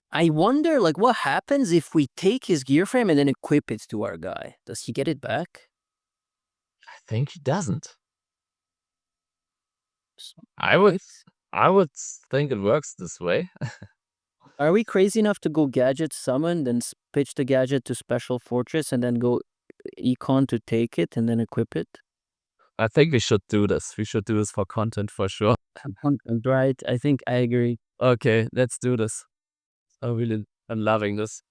I wonder, like, what happens if we take his gear frame and then equip it to our guy? Does he get it back? I think he doesn't. So, I would think it works this way. are we crazy enough to go gadget summon, then pitch the gadget to special fortress, and then go econ to take it and then equip it? I think we should do this. We should do this for content for sure. Right, I think I agree. Okay, let's do this. I'm loving this.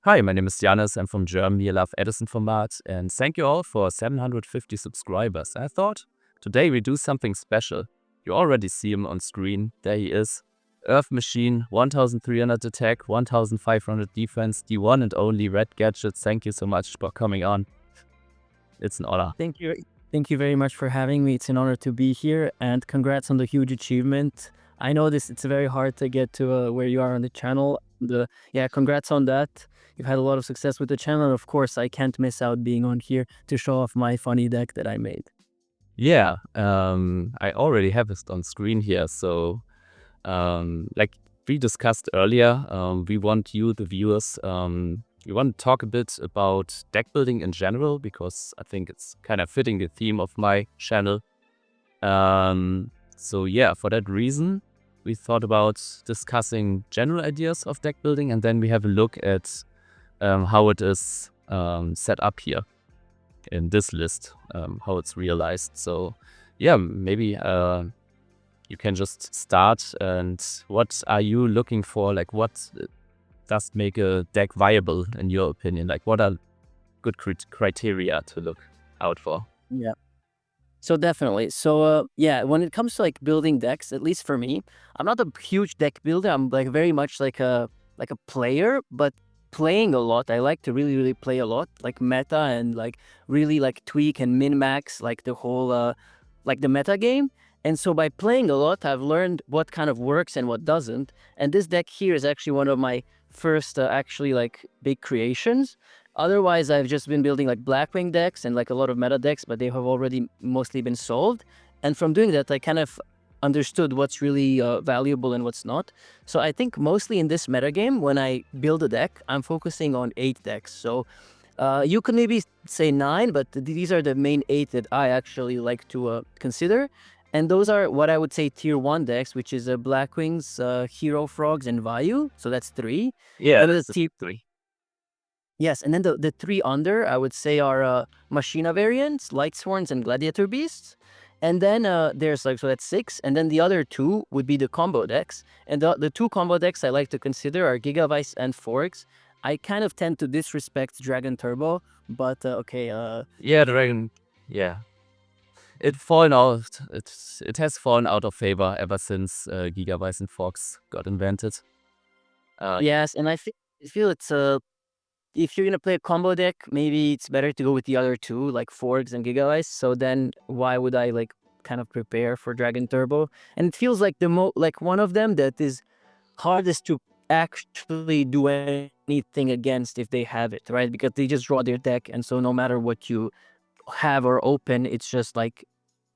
Hi, my name is Janis. I'm from Germany. I love Edison Format. And thank you all for 750 subscribers. I thought today we do something special. You already see him on screen. There he is. Earth Machine, 1300 attack, 1500 defense, the one and only Red Gadget. Thank you so much for coming on. It's an honor. Thank you. Thank you very much for having me. It's an honor to be here, and congrats on the huge achievement. I know it's very hard to get to where you are on the channel. Yeah, congrats on that. You've had a lot of success with the channel, and of course, I can't miss out being on here to show off my funny deck that I made. Yeah, I already have it on screen here. So, like we discussed earlier, we want you, the viewers, we want to talk a bit about deck building in general, because I think it's kind of fitting the theme of my channel. So yeah, for that reason, we thought about discussing general ideas of deck building, and then we have a look at how it is set up here in this list, how it's realized. So yeah, maybe you can just start. And what are you looking for? Like, what does make a deck viable in your opinion? Like, what are good criteria to look out for? Yeah. So definitely. So yeah, when it comes to like building decks, at least for me, I'm not a huge deck builder. I'm like very much like a player, but playing a lot. I like to really play a lot, like meta, and like really like tweak and min max like the whole like the meta game. And so by playing a lot, I've learned what kind of works and what doesn't. And this deck here is actually one of my first actually like big creations. Otherwise, I've just been building like Blackwing decks and like a lot of meta decks, but they have already mostly been solved. And from doing that, I kind of understood what's really valuable and what's not. So I think mostly in this meta game, when I build a deck, I'm focusing on 8 decks. So you could maybe say 9, but these are the main 8 that I actually like to consider. And those are what I would say tier 1 decks, which is Blackwings, Hero Frogs, and Vayu. So that's 3. Yeah, Then the that's tier 3. Yes, and then the 3 under, I would say, are Machina variants, Lightsworns, and Gladiator Beasts. And then there's like, so that's 6. And then the other 2 would be the combo decks. And the 2 combo decks I like to consider are Gigavice and Forks. I kind of tend to disrespect Dragon Turbo, but okay. Yeah, Dragon. Yeah, it has fallen out of favor ever since Gigabytes and Fox got invented. Yes, and I feel it's if you're gonna play a combo deck, maybe it's better to go with the other 2, like Forks and Gigavice. So then why would I like kind of prepare for Dragon Turbo? And it feels like like one of them that is hardest to actually do anything against if they have it, right? Because they just draw their deck, and so no matter what you have or open, it's just like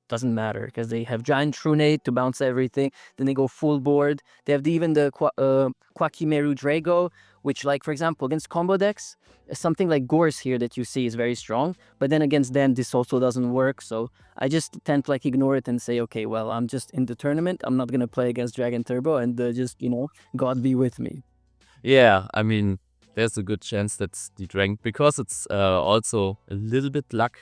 doesn't matter because they have Giant Trunade to bounce everything. Then they go full board. They have even the Quakimeru Drago, which, like, for example, against combo decks, something like Gorse here that you see is very strong. But then against them, this also doesn't work. So I just tend to like ignore it and say, okay, well, I'm just in the tournament. I'm not going to play against Dragon Turbo, and just, God be with me. Yeah, I mean, there's a good chance that's the Dragon, because it's also a little bit luck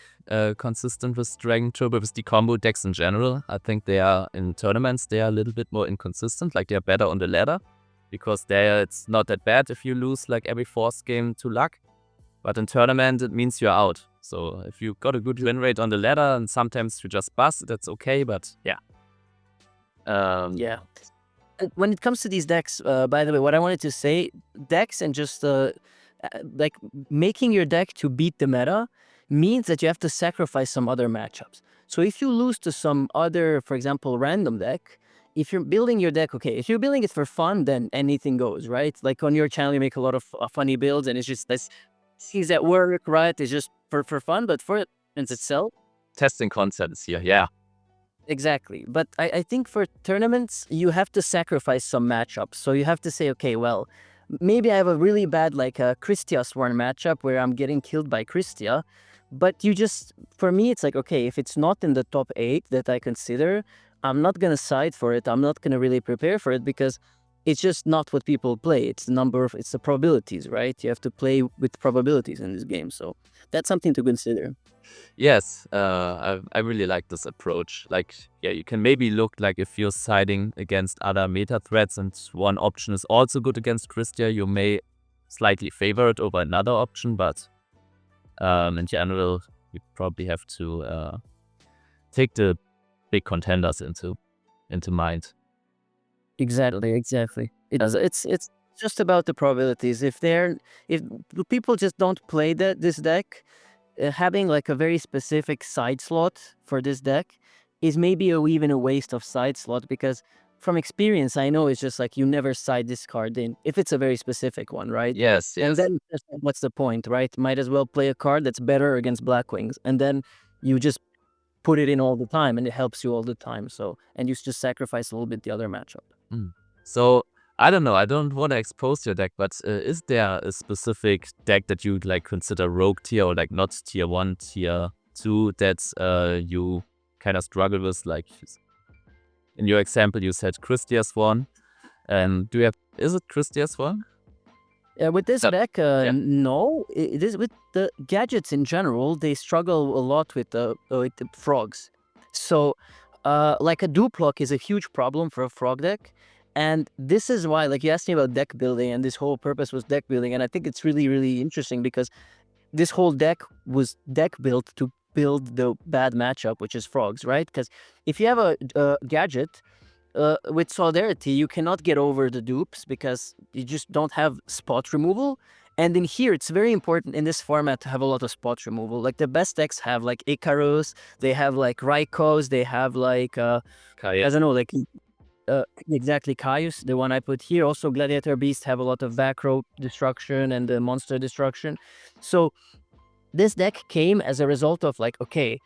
consistent with Dragon Turbo, with the combo decks in general. I think they are, in tournaments, they are a little bit more inconsistent. Like, they're better on the ladder, because there it's not that bad if you lose like every 4th game to luck. But in tournament, it means you're out. So if you got a good win rate on the ladder and sometimes you just bust, that's okay. But yeah. Yeah. When it comes to these decks, by the way, what I wanted to say, decks and just like making your deck to beat the meta means that you have to sacrifice some other matchups. So if you lose to some other, for example, random deck, if you're building your deck, okay, if you're building it for fun, then anything goes, right? Like on your channel, you make a lot of funny builds, and it's just things that work, right? It's just for fun, but for it itself, testing concepts here. Yeah. Exactly. But I think for tournaments, you have to sacrifice some matchups. So you have to say, okay, well, maybe I have a really bad, like a Christia-Sworn matchup where I'm getting killed by Christia. But you just, for me, it's like, okay, if it's not in the top 8 that I consider, I'm not going to side for it. I'm not going to really prepare for it because it's just not what people play. It's it's the probabilities, right? You have to play with probabilities in this game. So that's something to consider. Yes, I really like this approach. Like, yeah, you can maybe look like if you're siding against other meta threats and one option is also good against Christia, you may slightly favor it over another option, but in general, you probably have to take the big contenders into mind. Exactly. It does. It's just about the probabilities. If people just don't play this deck, having like a very specific side slot for this deck is maybe even a waste of side slot because from experience I know it's just like you never side this card in if it's a very specific one, right? Yes, And yes. then what's the point, right? Might as well play a card that's better against Blackwings, and then you just put it in all the time and it helps you all the time. So and you just sacrifice a little bit the other matchup. So I don't know. I don't want to expose your deck, but is there a specific deck that you'd like consider rogue tier or like not tier 1, tier 2 that you kind of struggle with? Like in your example, you said Christia's one. And is it Christia's one? With this No. deck, Yeah. no. It is with the gadgets in general. They struggle a lot with the frogs. So, like a Duplock is a huge problem for a frog deck, and this is why. Like you asked me about deck building, and this whole purpose was deck building, and I think it's really interesting because this whole deck was deck built to build the bad matchup, which is frogs, right? Because if you have a gadget with Solidarity, you cannot get over the dupes because you just don't have spot removal. And in here, it's very important in this format to have a lot of spot removal. Like the best decks have like Icarus, they have like Rykos, they have like, I don't know, like exactly Caius, the one I put here. Also, Gladiator Beast have a lot of back row destruction and monster destruction. So this deck came as a result of like, okay,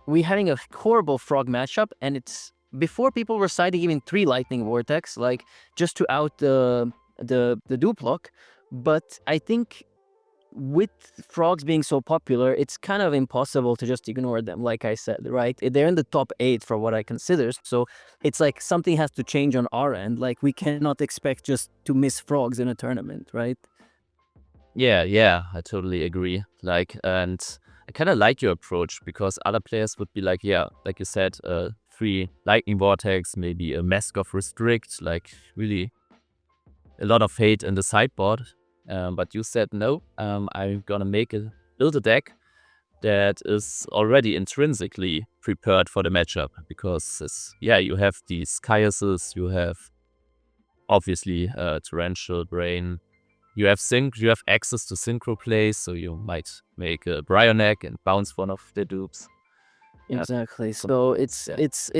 we're having a horrible frog matchup, and it's before people were siding even 3 lightning vortex, like just to out the Duplock. But I think with frogs being so popular, it's kind of impossible to just ignore them. Like I said, right? They're in the top 8 for what I consider. So it's like something has to change on our end. Like we cannot expect just to miss frogs in a tournament, right? Yeah, I totally agree. Like, and I kind of like your approach because other players would be like, yeah, like you said, 3 lightning vortex, maybe a mask of restrict, like really a lot of hate in the sideboard. But you said no. I'm gonna build a deck that is already intrinsically prepared for the matchup because you have these Caiuses, you have obviously Torrential Brain. You have access to synchro plays, so you might make a Brionac and bounce one of the dupes. Exactly. So it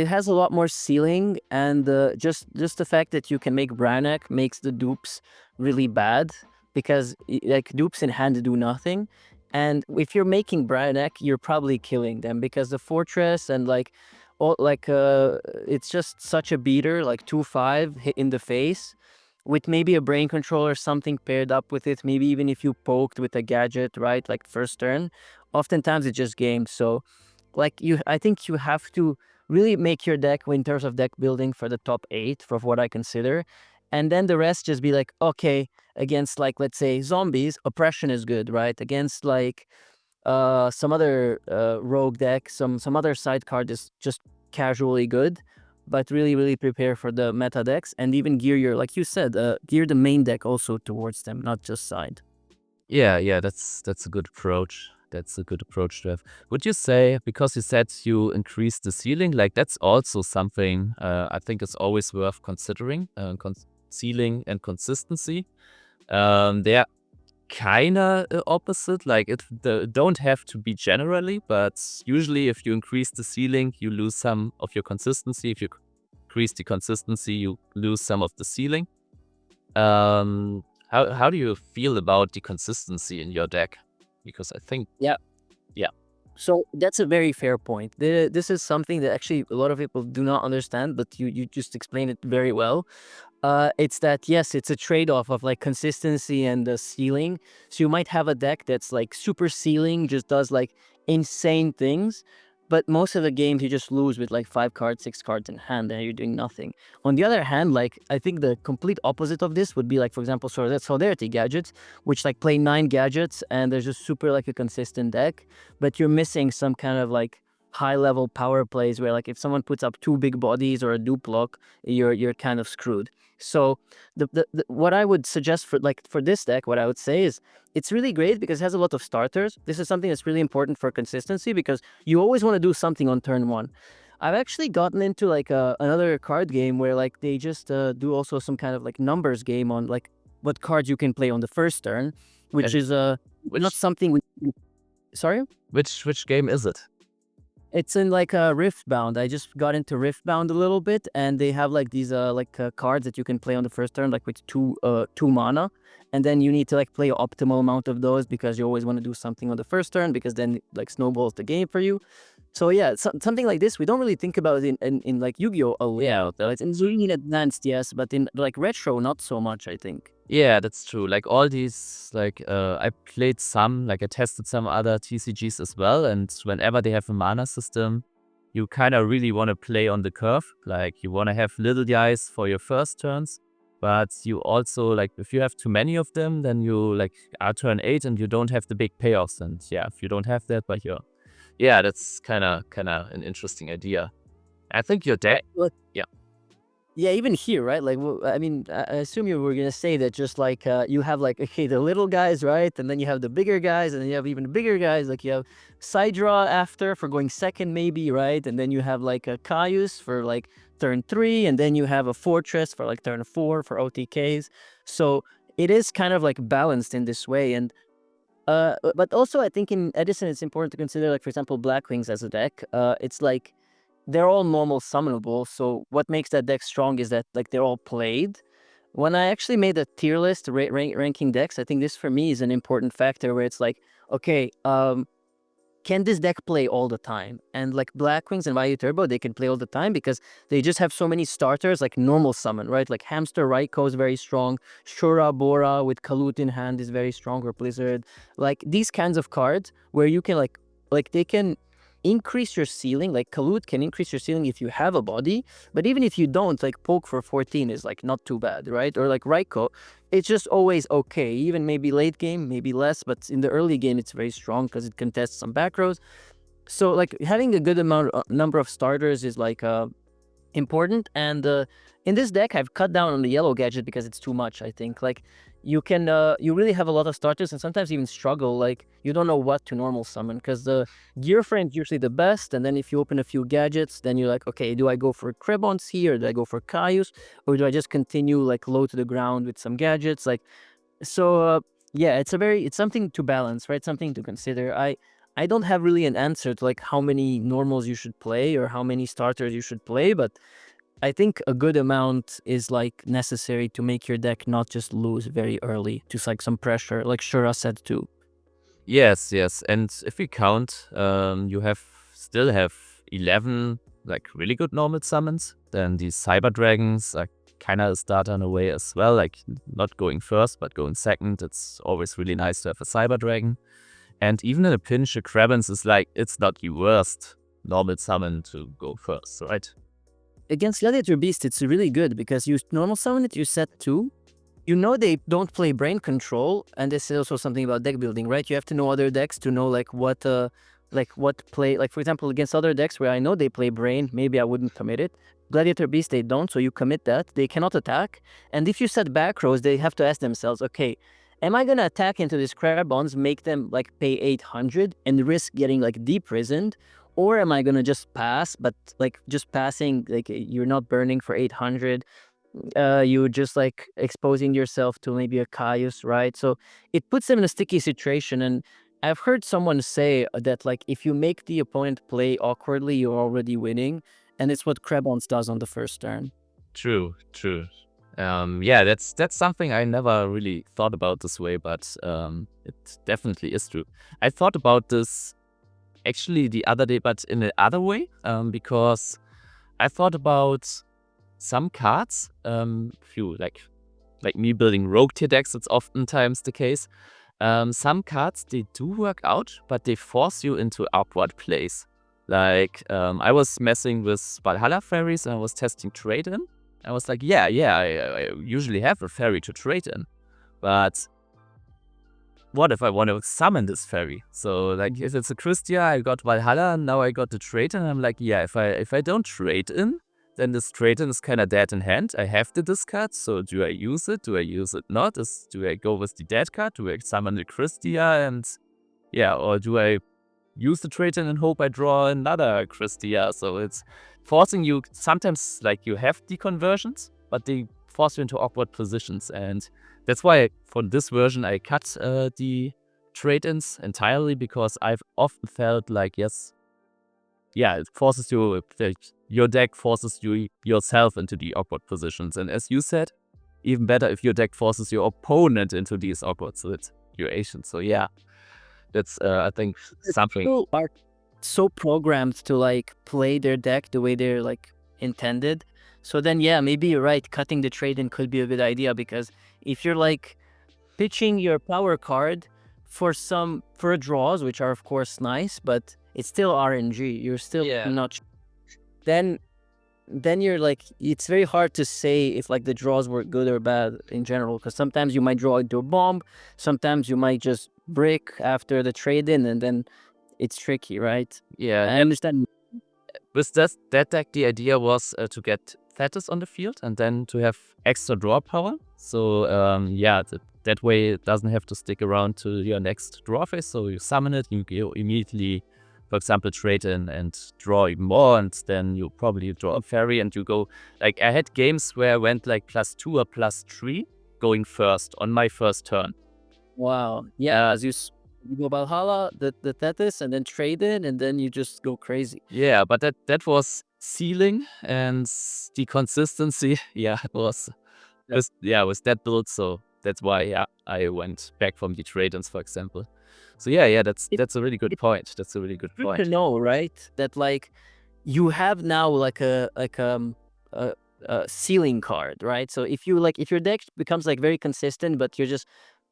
has a lot more ceiling, and just the fact that you can make Brionac makes the dupes really bad because like dupes in hand do nothing, and if you're making Brionac, you're probably killing them because the fortress and like all like it's just such a beater, like 2/5 hit in the face with maybe a brain controller, something paired up with it. Maybe even if you poked with a gadget, right, like first turn, oftentimes it's just gamed. So like I think you have to really make your deck in terms of deck building for the top 8 for what I consider, and then the rest just be like, okay, against like let's say zombies, oppression is good, right? Against like some other rogue deck, some other side card is just casually good, but really prepare for the meta decks and even gear your, like you said, gear the main deck also towards them, not just side. Yeah, that's a good approach. That's a good approach to have. Would you say, because you said you increased the ceiling, like that's also something I think is always worth considering, ceiling and consistency. They're kind of opposite, like don't have to be generally, but usually if you increase the ceiling, you lose some of your consistency. If you increase the consistency, you lose some of the ceiling. How do you feel about the consistency in your deck? Because I think Yeah. yeah. So that's a very fair point. This is something that actually a lot of people do not understand, but you just explained it very well. It's that, yes, it's a trade-off of like consistency and the ceiling. So you might have a deck that's like super ceiling, just does like insane things, but most of the games you just lose with like 5 cards, 6 cards in hand, and you're doing nothing. On the other hand, like I think the complete opposite of this would be like, for example, Solidarity gadgets, which like play 9 gadgets and there's just super like a consistent deck, but you're missing some kind of like high-level power plays where like if someone puts up 2 big bodies or a duplock, you're kind of screwed. So what I would suggest for this deck, what I would say is it's really great because it has a lot of starters. This is something that's really important for consistency because you always want to do something on turn 1. I've actually gotten into like another card game where like they just do also some kind of like numbers game on like what cards you can play on the first turn, which And is not which something. Sorry. which game is it? It's in like a Riftbound. I just got into Riftbound a little bit, and they have like these cards that you can play on the first turn, like with two mana, and then you need to like play optimal amount of those because you always want to do something on the first turn because then like snowballs the game for you. So yeah, something like this we don't really think about in like Yu-Gi-Oh! A lot. Yeah, It's really advanced, yes, but in like retro, not so much, I think. yeah, that's true. Like all these, like I played some, like I tested some other TCGs as well, and whenever they have a mana system, you kind of really want to play on the curve. Like you want to have little guys for your first turns, but you also like if you have too many of them, then you like are turn 8 and you don't have the big payoffs. And yeah, if you don't have that, but yeah, that's kind of an interesting idea. I think your deck, Look, yeah. yeah, even here, right? Like, I mean, I assume you were gonna say that just like you have like okay the little guys, right, and then you have the bigger guys, and then you have even bigger guys. Like you have side draw after for going second, maybe, right, and then you have like a Caius for like turn 3, and then you have a Fortress for like turn 4 for OTKs. So it is kind of like balanced in this way, and but also I think in Edison it's important to consider like for example Blackwings as a deck. It's like they're all normal summonable. So what makes that deck strong is that like they're all played. When I actually made a tier list ranking decks, I think this for me is an important factor where it's like, okay, can this deck play all the time? And like Blackwings and Vayu Turbo, they can play all the time because they just have so many starters like normal summon, right? Like Hamster Ryko is very strong. Shura Bora with Kalut in hand is very strong, or Blizzard. Like these kinds of cards where you can like they can increase your ceiling. Like Kalut can increase your ceiling if you have a body, but even if you don't, like Poke for 14 is like not too bad, right? Or like Ryko, it's just always okay. Even maybe late game, maybe less, but in the early game, it's very strong because it contests some back rows. So like having a good number of starters is like important. And in this deck, I've cut down on the yellow gadget because it's too much. I think like you really have a lot of starters and sometimes even struggle. Like you don't know what to normal summon because the gear frame is usually the best. And then if you open a few gadgets, then you're like, okay, do I go for Krebons here? Do I go for Caius? Or do I just continue like low to the ground with some gadgets? Like, so yeah, it's something to balance, right? Something to consider. I don't have really an answer to like how many normals you should play or how many starters you should play, but I think a good amount is like necessary to make your deck not just lose very early, just like some pressure, like Shura said too. Yes, yes. And if we count, you still have 11 like really good normal summons. Then these Cyber Dragons are kind of a starter in a way as well. Like not going first, but going second. It's always really nice to have a Cyber Dragon. And even in a pinch, a Krebens is like, it's not the worst normal summon to go first, right? Against Gladiator Beast, it's really good because you normal summon it, you set 2. You know they don't play brain control, and this is also something about deck building, right? You have to know other decks to know like what play, like for example against other decks where I know they play brain, maybe I wouldn't commit it. Gladiator Beast they don't, so you commit that. They cannot attack, and if you set back rows, they have to ask themselves, okay, am I gonna attack into these crab bonds, make them like pay 800 and risk getting like deprisoned, or am I gonna just pass? But like just passing, like you're not burning for 800. You just like exposing yourself to maybe a Caius, right? So it puts them in a sticky situation. And I've heard someone say that like if you make the opponent play awkwardly, you're already winning, and it's what Krebons does on the first turn. True, true. Yeah, that's something I never really thought about this way, but it definitely is true. I thought about this actually the other day, but in the other way, because I thought about some cards. Few like me building rogue tier decks, it's oftentimes the case. Some cards, they do work out, but they force you into upward plays. Like, I was messing with Valhalla fairies and I was testing trade-in. I was like, yeah, I usually have a fairy to trade in, but what if I want to summon this fairy? So, like, if it's a Christia, I got Valhalla, and now I got the trade-in, and I'm like, yeah, if I don't trade in, then this trade-in is kind of dead in hand. I have the discard, so do I use it? Do I use it not? Do I go with the dead card? Do I summon the Christia? And yeah, or do I use the trade-in and hope I draw another Christia? So it's forcing you, sometimes like you have the conversions, but they force you into awkward positions. And that's why for this version I cut the trade-ins entirely, because I've often felt like, it forces you, your deck forces you yourself into the awkward positions. And as you said, even better if your deck forces your opponent into these awkward situations. So yeah, that's I think something. People are so programmed to like play their deck the way they're like intended. So then yeah, maybe you're right. Cutting the trade-in could be a good idea, because if you're like pitching your power card for draws, which are of course nice, but it's still RNG. You're still not. Then you're like, it's very hard to say if like the draws were good or bad in general, because sometimes you might draw into a bomb, sometimes you might just brick after the trade-in, and then it's tricky, right? Yeah, I understand. With that deck, the idea was to get Thetis on the field and then to have extra draw power. So that way it doesn't have to stick around to your next draw phase. So you summon it, you immediately, for example, trade in and draw even more, and then you probably draw a fairy and you go, like, I had games where I went like +2 or +3 going first on my first turn. Wow. Yeah, as you go Valhalla, the Thetis, and then trade in, and then you just go crazy. Yeah, but that was ceiling, and the consistency, was with that build. So that's why I went back from the trade-ins, for example. So that's a really good point. That's a really good point. Good to know, right? That like you have now like a ceiling card, right? So if your deck becomes like very consistent, but you just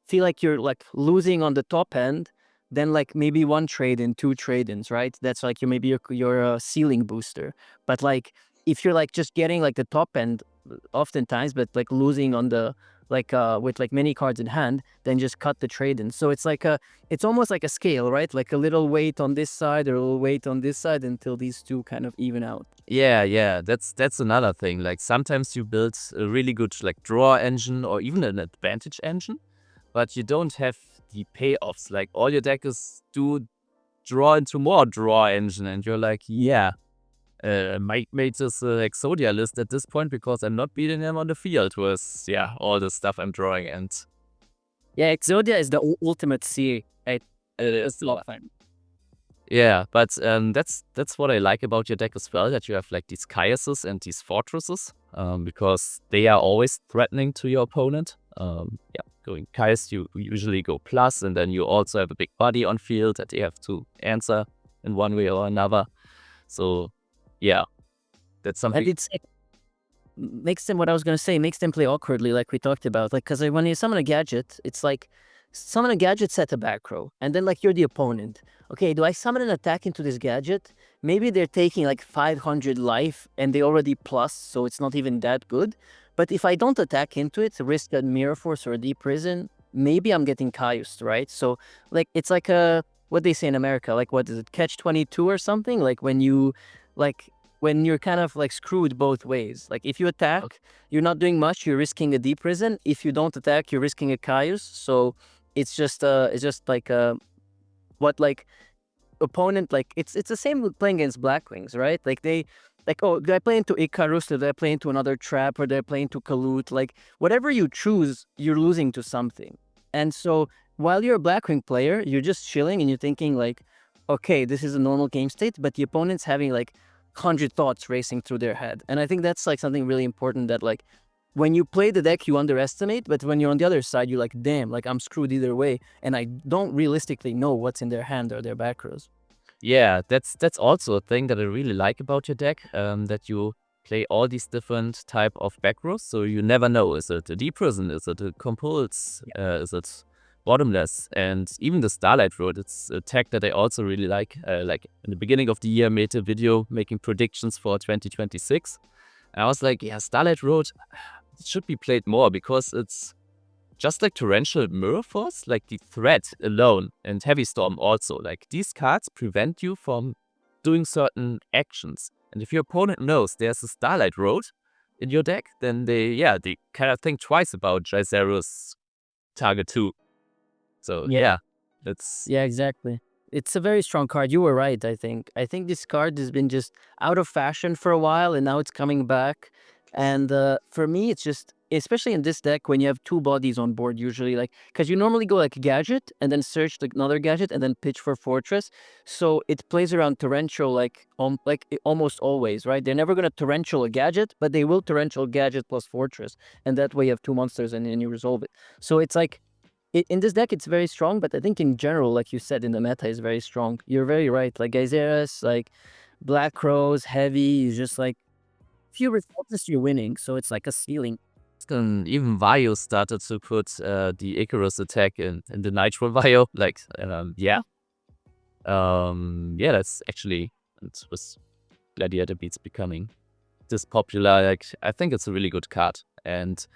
feel like you're like losing on the top end, then like maybe one trade-in, two trade-ins, right? That's like maybe your ceiling booster. But like if you're like just getting like the top end oftentimes, but like losing on the like with like many cards in hand, then just cut the trade-in. So it's like it's almost like a scale, right? Like a little weight on this side or a little weight on this side until these two kind of even out. Yeah, that's another thing. Like sometimes you build a really good like draw engine or even an advantage engine, but you don't have the payoffs. Like all your deck is do draw into more draw engine, and you're like, might make this Exodia list at this point because I'm not beating them on the field with all the stuff I'm drawing. And yeah, Exodia is the ultimate C. It is a lot of fun. Yeah, but that's what I like about your deck as well, that you have like these Caiuses and these fortresses, because they are always threatening to your opponent. Going Caius, you usually go plus, and then you also have a big body on field that they have to answer in one way or another. So yeah, that's something. And it makes them, what I was going to say, makes them play awkwardly, like we talked about. Like, because when you summon a gadget, it's like summon a gadget, set a back row, and then like you're the opponent. Okay, do I summon an attack into this gadget? Maybe they're taking like 500 life and they already plus, so it's not even that good. But if I don't attack into it, risk a Mirror Force or a Deep Prison, maybe I'm getting Caius, right? So like it's like a, what they say in America, like what is it, catch-22 or something? Like when you're kind of like screwed both ways. Like if you attack, you're not doing much, you're risking a Deep Prison. If you don't attack, you're risking a Caius. So it's just like what like opponent, like it's the same with playing against Blackwings, right? Like they like, oh, do I play into Icarus, or do I play into another trap, or do I play into Kalut? Like whatever you choose, you're losing to something. And so while you're a Blackwing player, you're just chilling and you're thinking like, okay, this is a normal game state, but the opponent's having like 100 thoughts racing through their head. And I think that's like something really important, that like when you play the deck, you underestimate, but when you're on the other side, you're like, damn, like I'm screwed either way, and I don't realistically know what's in their hand or their back rows. Yeah, that's also a thing that I really like about your deck, that you play all these different type of back rows, so you never know, is it a deep prison, is it a compulse, is it bottomless, and even the Starlight Road, it's a tech that I also really like. Like in the beginning of the year, made a video making predictions for 2026, and I was like, yeah, Starlight Road, it should be played more because it's just like Torrential Mirror Force, like the threat alone, and Heavy Storm also, like these cards prevent you from doing certain actions. And if your opponent knows there's a Starlight Road in your deck, then they kind of think twice about Jaizero's target 2. So Yeah. yeah, it's Yeah, exactly. It's a very strong card. You were right, I think. I think this card has been just out of fashion for a while, and now it's coming back. And for me, it's just, especially in this deck, when you have two bodies on board, usually, like, because you normally go like gadget and then search like another gadget and then pitch for fortress. So it plays around torrential almost always, right? They're never gonna torrential a gadget, but they will torrential gadget plus fortress, and that way you have two monsters and then you resolve it. So it's like, in this deck, it's very strong, but I think in general, like you said, in the meta is very strong. You're very right. Like Geyseras, like Black Crows, heavy, is just like few resources you're winning, so it's like a ceiling. even Vaio started to put the Icarus attack in the Nitro Vaio. Like, that's actually, it was Gladiator Beats becoming this popular. Like, I think it's a really good card. And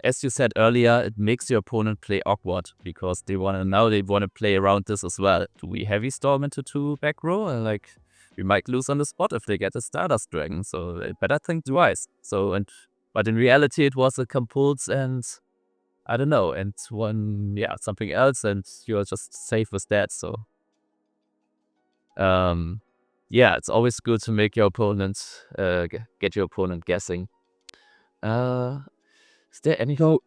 as you said earlier, it makes your opponent play awkward because they want to play around this as well. Do we heavy storm into 2 back row? And like, we might lose on the spot if they get a Stardust Dragon. So they better think twice. But in reality, it was a compulse and I don't know, and something else, and you're just safe with that. So it's always good to make your opponent get your opponent guessing. Is there any? So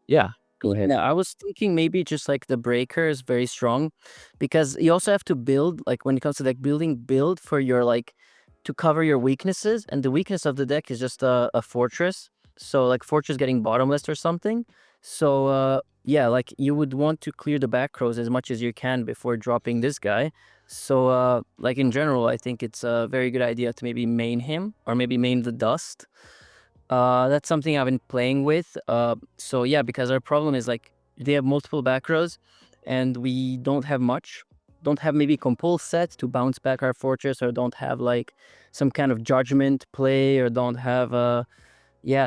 Yeah, go ahead. yeah, I was thinking maybe just like the breaker is very strong, because you also have to build, like when it comes to deck building, build for your like to cover your weaknesses, and the weakness of the deck is just a fortress. So like fortress getting bottomless or something. So yeah, like you would want to clear the back rows as much as you can before dropping this guy. So like in general, I think it's a very good idea to maybe main him or maybe main the dust. That's something I've been playing with. So yeah, because our problem is like they have multiple back rows, and we don't have much. Don't have maybe compulse set to bounce back our fortress, or don't have like some kind of judgment play, or don't have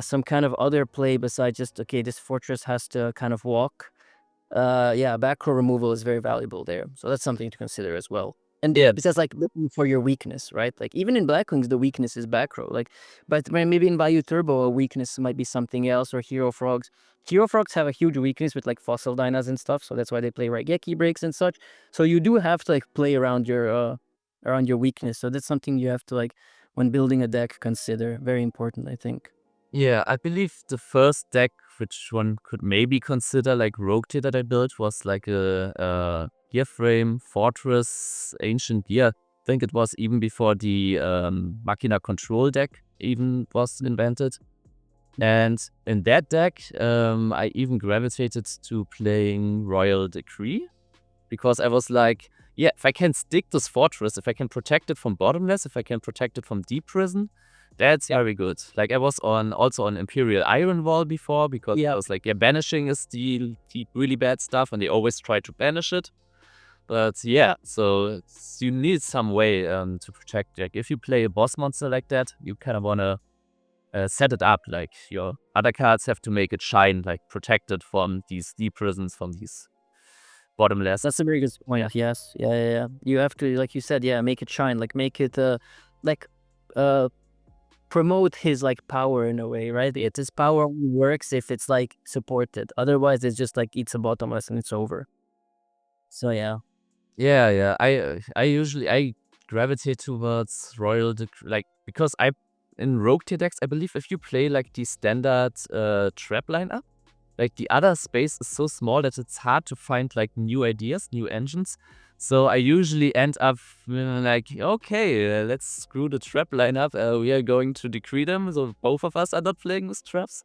some kind of other play besides just, okay, this fortress has to kind of walk. Back row removal is very valuable there, so that's something to consider as well. And Yeah, besides, like looking for your weakness, right? Like even in Blackwings, the weakness is back row. Like, but maybe in Bayou Turbo, a weakness might be something else, or Hero Frogs. Hero Frogs have a huge weakness with like fossil dynas and stuff, so that's why they play Raigeki breaks and such. So you do have to like play around your weakness. So that's something you have to, like, when building a deck, consider. Very important, I think. yeah. I believe the first deck which one could maybe consider like Rogue Tier that I built was like a Gear Frame Fortress Ancient Gear. I think it was even before the Machina Control deck even was invented. And in that deck, I even gravitated to playing Royal Decree, because I was like, yeah, if I can stick this fortress, if I can protect it from bottomless, if I can protect it from deep prison, that's very good. Like I was also on Imperial Iron Wall before, because I was like, yeah, banishing is the really bad stuff, and they always try to banish it. But yeah, so you need some way to protect. Like if you play a boss monster like that, you kind of want to set it up. Like your other cards have to make it shine, like protected from these deep prisons, from these bottomless. That's a very good point. Yes. Yeah. You have to, like you said, make it shine. Like make it like uh promote his like power in a way, right? His power only works if it's like supported. Otherwise, it's just like eats a bottomless and it's over. So yeah. Yeah. I usually gravitate towards Royal like, because in Rogue Tier decks, I believe if you play like the standard trap lineup, like the other space is so small that it's hard to find like new ideas, new engines. So I usually end up like, okay, let's screw the trap lineup. We are going to decree them, so both of us are not playing with traps.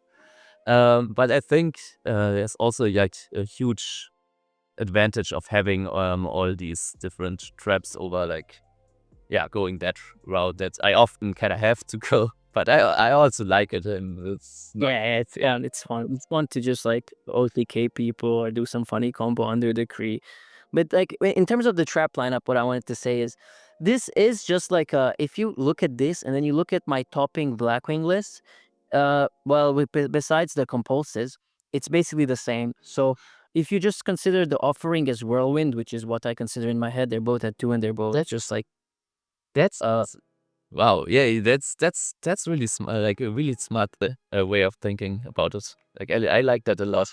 But I think there's also like a huge advantage of having all these different traps over like going that route that I often kind of have to go. But I also like it, and it's it's fun. It's fun to just like OTK people or do some funny combo under the Kree. But like in terms of the trap lineup, what I wanted to say is this is just like if you look at this and then you look at my topping Blackwing list, besides the compulses, it's basically the same. So if you just consider the offering as Whirlwind, which is what I consider in my head, they're both at 2 and they're both just like that's wow, yeah, that's really like a really smart way of thinking about it. Like I like that a lot.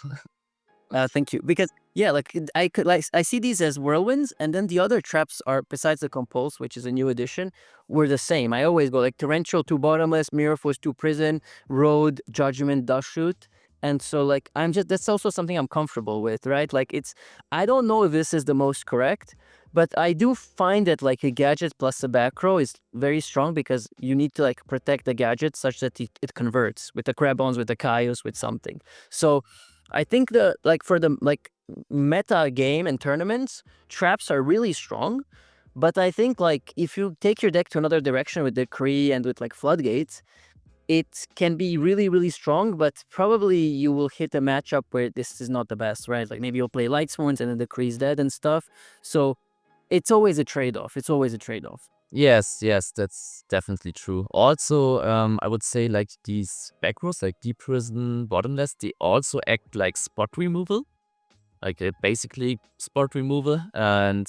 Thank you. Because yeah, like I see these as whirlwinds, and then the other traps are besides the compulse, which is a new addition, were the same. I always go like torrential to bottomless, mirror force to prison, road, judgment, dust shoot. And so like that's also something I'm comfortable with, right? Like I don't know if this is the most correct, but I do find that like a gadget plus a back row is very strong because you need to like protect the gadget such that it converts with the Crabons, with the Caius, with something. So I think for the meta game and tournaments, traps are really strong. But I think like if you take your deck to another direction with the Kree and with like floodgates, it can be really, really strong, but probably you will hit a matchup where this is not the best, right? Like maybe you'll play Lightsworns and then the Kree's dead and stuff. So it's always a trade-off. It's always a trade-off. Yes, that's definitely true. Also, I would say like these back rows, like Deep Prison, Bottomless, they also act like spot removal. Like basically spot removal. And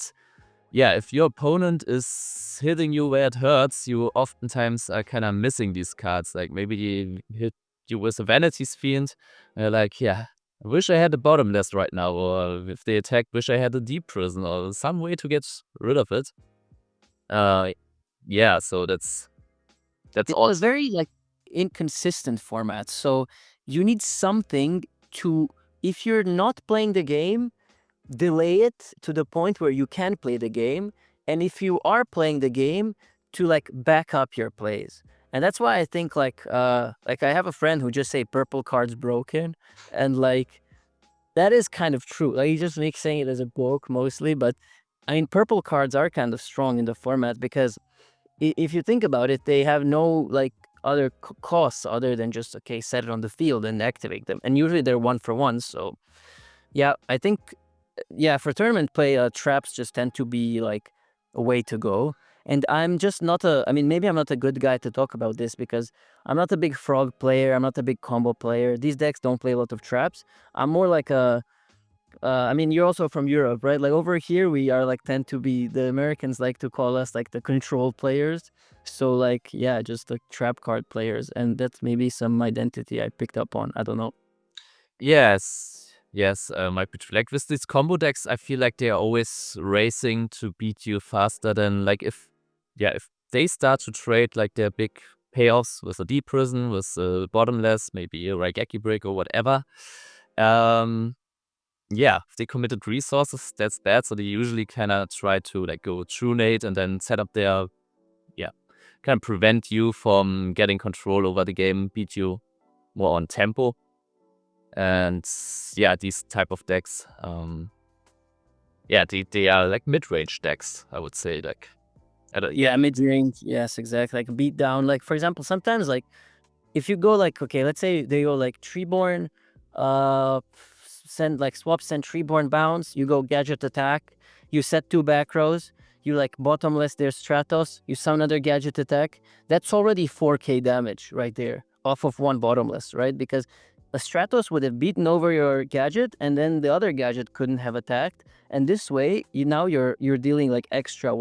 yeah, if your opponent is hitting you where it hurts, you oftentimes are kind of missing these cards. Like maybe they hit you with a Vanity's Fiend. Like, yeah, I wish I had a Bottomless right now. Or if they attack, wish I had a Deep Prison or some way to get rid of it. Yeah, so that's It's all. a very like inconsistent format. So you need something to, if you're not playing the game, delay it to the point where you can play the game. And if you are playing the game, to like back up your plays. And that's why I think like I have a friend who just say purple card's broken, and like that is kind of true. Like he just makes saying it as a joke mostly, but I mean purple cards are kind of strong in the format because if you think about it, they have no like other costs other than just okay, set it on the field and activate them. And usually they're 1-for-1. So yeah, I think for tournament play, traps just tend to be like a way to go. And I'm just not I mean, maybe I'm not a good guy to talk about this because I'm not a big frog player. I'm not a big combo player. These decks don't play a lot of traps. I'm more like I mean, you're also from Europe, right? Like over here, we are like tend to be, the Americans like to call us like the control players. So like, yeah, just the trap card players. And that's maybe some identity I picked up on. I don't know. Yes, might be true. Like with these combo decks, I feel like they are always racing to beat you faster than like if they start to trade like their big payoffs with a Deep Prison, with a Bottomless, maybe a Raigeki Break or whatever. If they committed resources, that's bad. So they usually kind of try to like go True Nate and then set up their kind of prevent you from getting control over the game, beat you more on tempo. And yeah, these type of decks, they are like mid-range decks, I would say. Like, mid-range. Yes, exactly. Like beat down. Like for example, sometimes like if you go like, okay, let's say they go like Treeborn, send Treeborn bounce, you go gadget attack, you set 2 back rows, you like bottomless their Stratos, you summon another gadget attack. That's already 4k damage right there off of 1 bottomless, right? Because a Stratos would have beaten over your gadget and then the other gadget couldn't have attacked. And this way, you're dealing like extra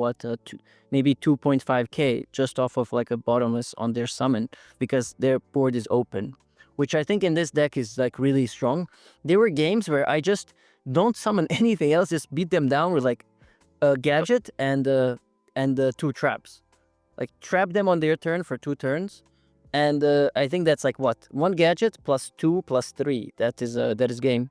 maybe 2.5k just off of like a bottomless on their summon because their board is open, which I think in this deck is like really strong. There were games where I just don't summon anything else, just beat them down with like a gadget and 2 traps. Like trap them on their turn for 2 turns. And I think that's like what? 1 gadget plus 2 plus 3. That is game.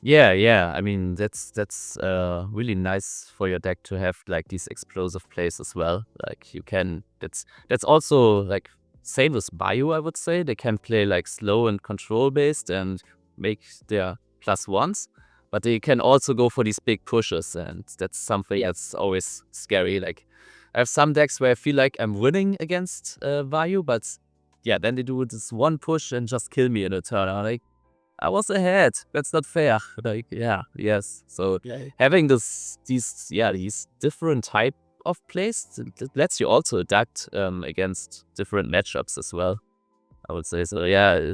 yeah. I mean, that's really nice for your deck to have like these explosive plays as well. Like you can, that's also like same with Bio, I would say. They can play like slow and control based and make their +1s, but they can also go for these big pushes, and that's something that's always scary. Like I have some decks where I feel like I'm winning against Vayu, but yeah, then they do this one push and just kill me in a turn. I'm like, I was ahead. That's not fair. Like, yeah, yes. So having these different type of plays, it lets you also adapt against different matchups as well, I would say. So yeah,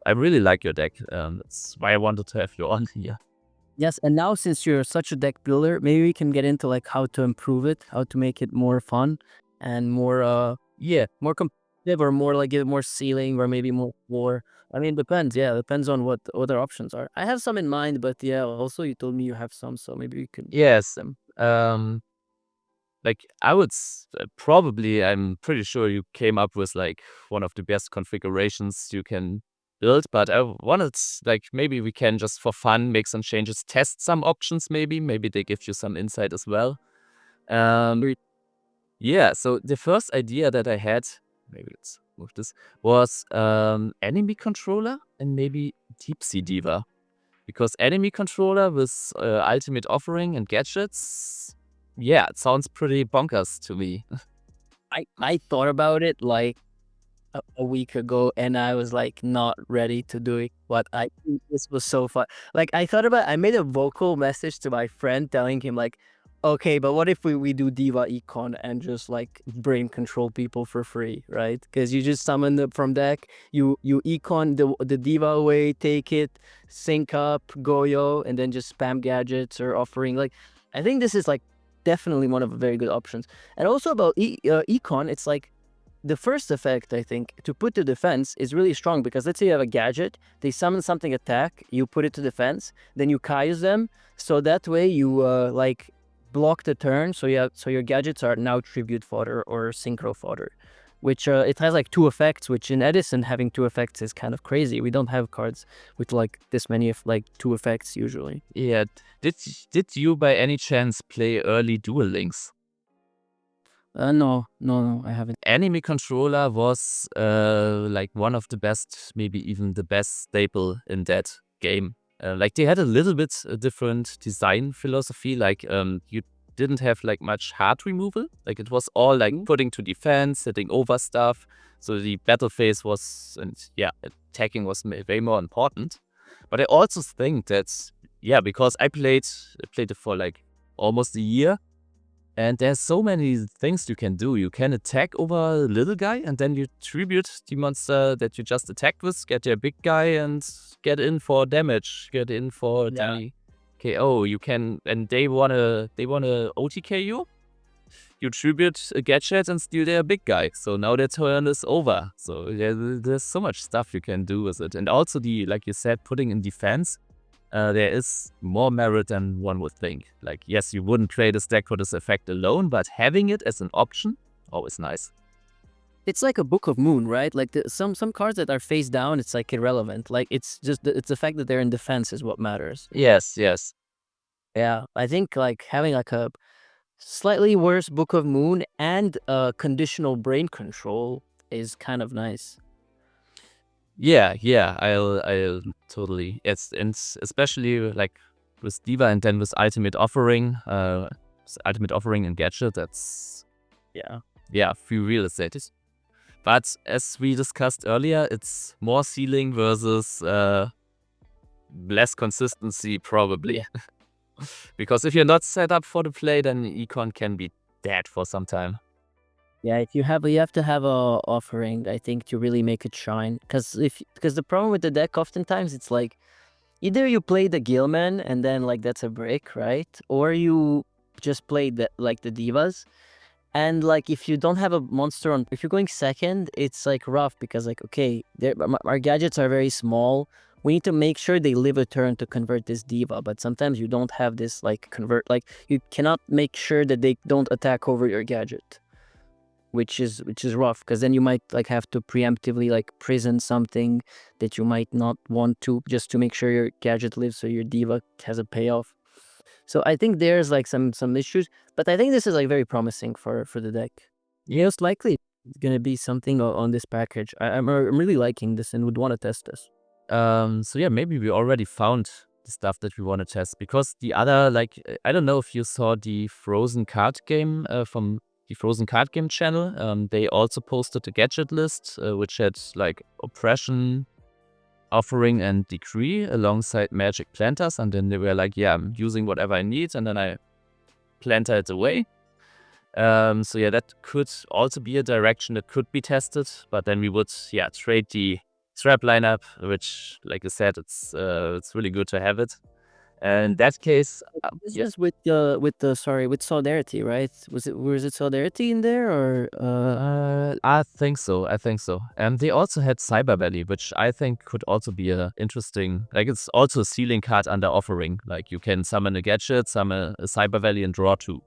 I really like your deck. That's why I wanted to have you on here. Yes, and now since you're such a deck builder, maybe we can get into like how to improve it, how to make it more fun and more more competitive, or more like give it more ceiling, or maybe more. I mean, depends. Yeah, depends on what the other options are. I have some in mind, but yeah, also you told me you have some, so maybe we can Yes. them. Like I would probably, I'm pretty sure you came up with like one of the best configurations you can build, but I wanted, like, maybe we can just for fun make some changes, test some options, maybe they give you some insight as well. Yeah, so the first idea that I had, maybe let's move this, was enemy controller and maybe Deep Sea Diva. Because enemy controller with ultimate offering and gadgets, yeah, it sounds pretty bonkers to me. I thought about it like a week ago, and I was like not ready to do it. But I think this was so fun. Like I thought about, I made a vocal message to my friend telling him like, okay, but what if we do Diva Econ and just like brain control people for free, right? Because you just summon them from deck, you econ the Diva away, take it, sync up, Goyo, and then just spam gadgets or offering. Like I think this is like definitely one of the very good options. And also about econ, it's like the first effect, I think, to put to defense is really strong, because let's say you have a gadget, they summon something attack, you put it to defense, then you Caius them, so that way you like block the turn, so your gadgets are now tribute fodder or synchro fodder, which it has like 2 effects, which in Edison having 2 effects is kind of crazy. We don't have cards with like this many of like 2 effects usually. Yeah, did you by any chance play early Duel Links? No, I haven't. Enemy controller was like one of the best, maybe even the best staple in that game. Like they had a little bit a different design philosophy. Like you didn't have like much hard removal. Like it was all like putting to defense, setting over stuff. So the battle phase was, and yeah, attacking was way more important. But I also think that, yeah, because I played it for like almost a year. And there's so many things you can do. You can attack over a little guy, and then you tribute the monster that you just attacked with, get your big guy, and get in for damage, get in for the KO. You can, and they wanna OTK you. You tribute a gadget and steal their big guy. So now their turn is over. So there's so much stuff you can do with it. And also like you said, putting in defense. There is more merit than one would think. Like, yes, you wouldn't play this deck for this effect alone, but having it as an option, always nice. It's like a Book of Moon, right? Like some cards that are face down, it's like irrelevant. Like it's just it's the fact that they're in defense is what matters. Yes. Yeah, I think like having like a slightly worse Book of Moon and conditional brain control is kind of nice. Yeah, I'll totally. And especially like with Diva and then with Ultimate Offering, and Gadget, that's free real estate. But as we discussed earlier, it's more ceiling versus less consistency probably. Because if you're not set up for the play, then Econ can be dead for some time. Yeah, if you have to have a offering, I think, to really make it shine. Because the problem with the deck oftentimes it's like either you play the Gilman and then like that's a brick, right? Or you just play the divas. And like if you don't have a monster on, if you're going second, it's like rough, because like okay, our gadgets are very small. We need to make sure they live a turn to convert this diva, but sometimes you don't have this like convert, like you cannot make sure that they don't attack over your gadget, which is rough, because then you might like have to preemptively like prison something that you might not want to, just to make sure your gadget lives so your diva has a payoff. So I think there's like some issues, but I think this is like very promising for the deck. Most likely it's gonna be something on this package. I'm really liking this and would want to test this. So yeah, maybe we already found stuff that we want to test. Because the other, like, I don't know if you saw the Frozen card game from the Frozen card game channel. They also posted a gadget list, which had like Oppression, Offering, and Decree alongside Magic Planters. And then they were like, yeah, I'm using whatever I need, and then I planter it away. So yeah, that could also be a direction that could be tested, but then we would trade the trap lineup, which, like I said, it's really good to have it. And in that case, This is with Solidarity, right? Was it Solidarity in there or I think so. And they also had Cyber Valley, which I think could also be a interesting. Like, it's also a ceiling card under Offering. Like, you can summon a gadget, summon a Cyber Valley, and draw 2.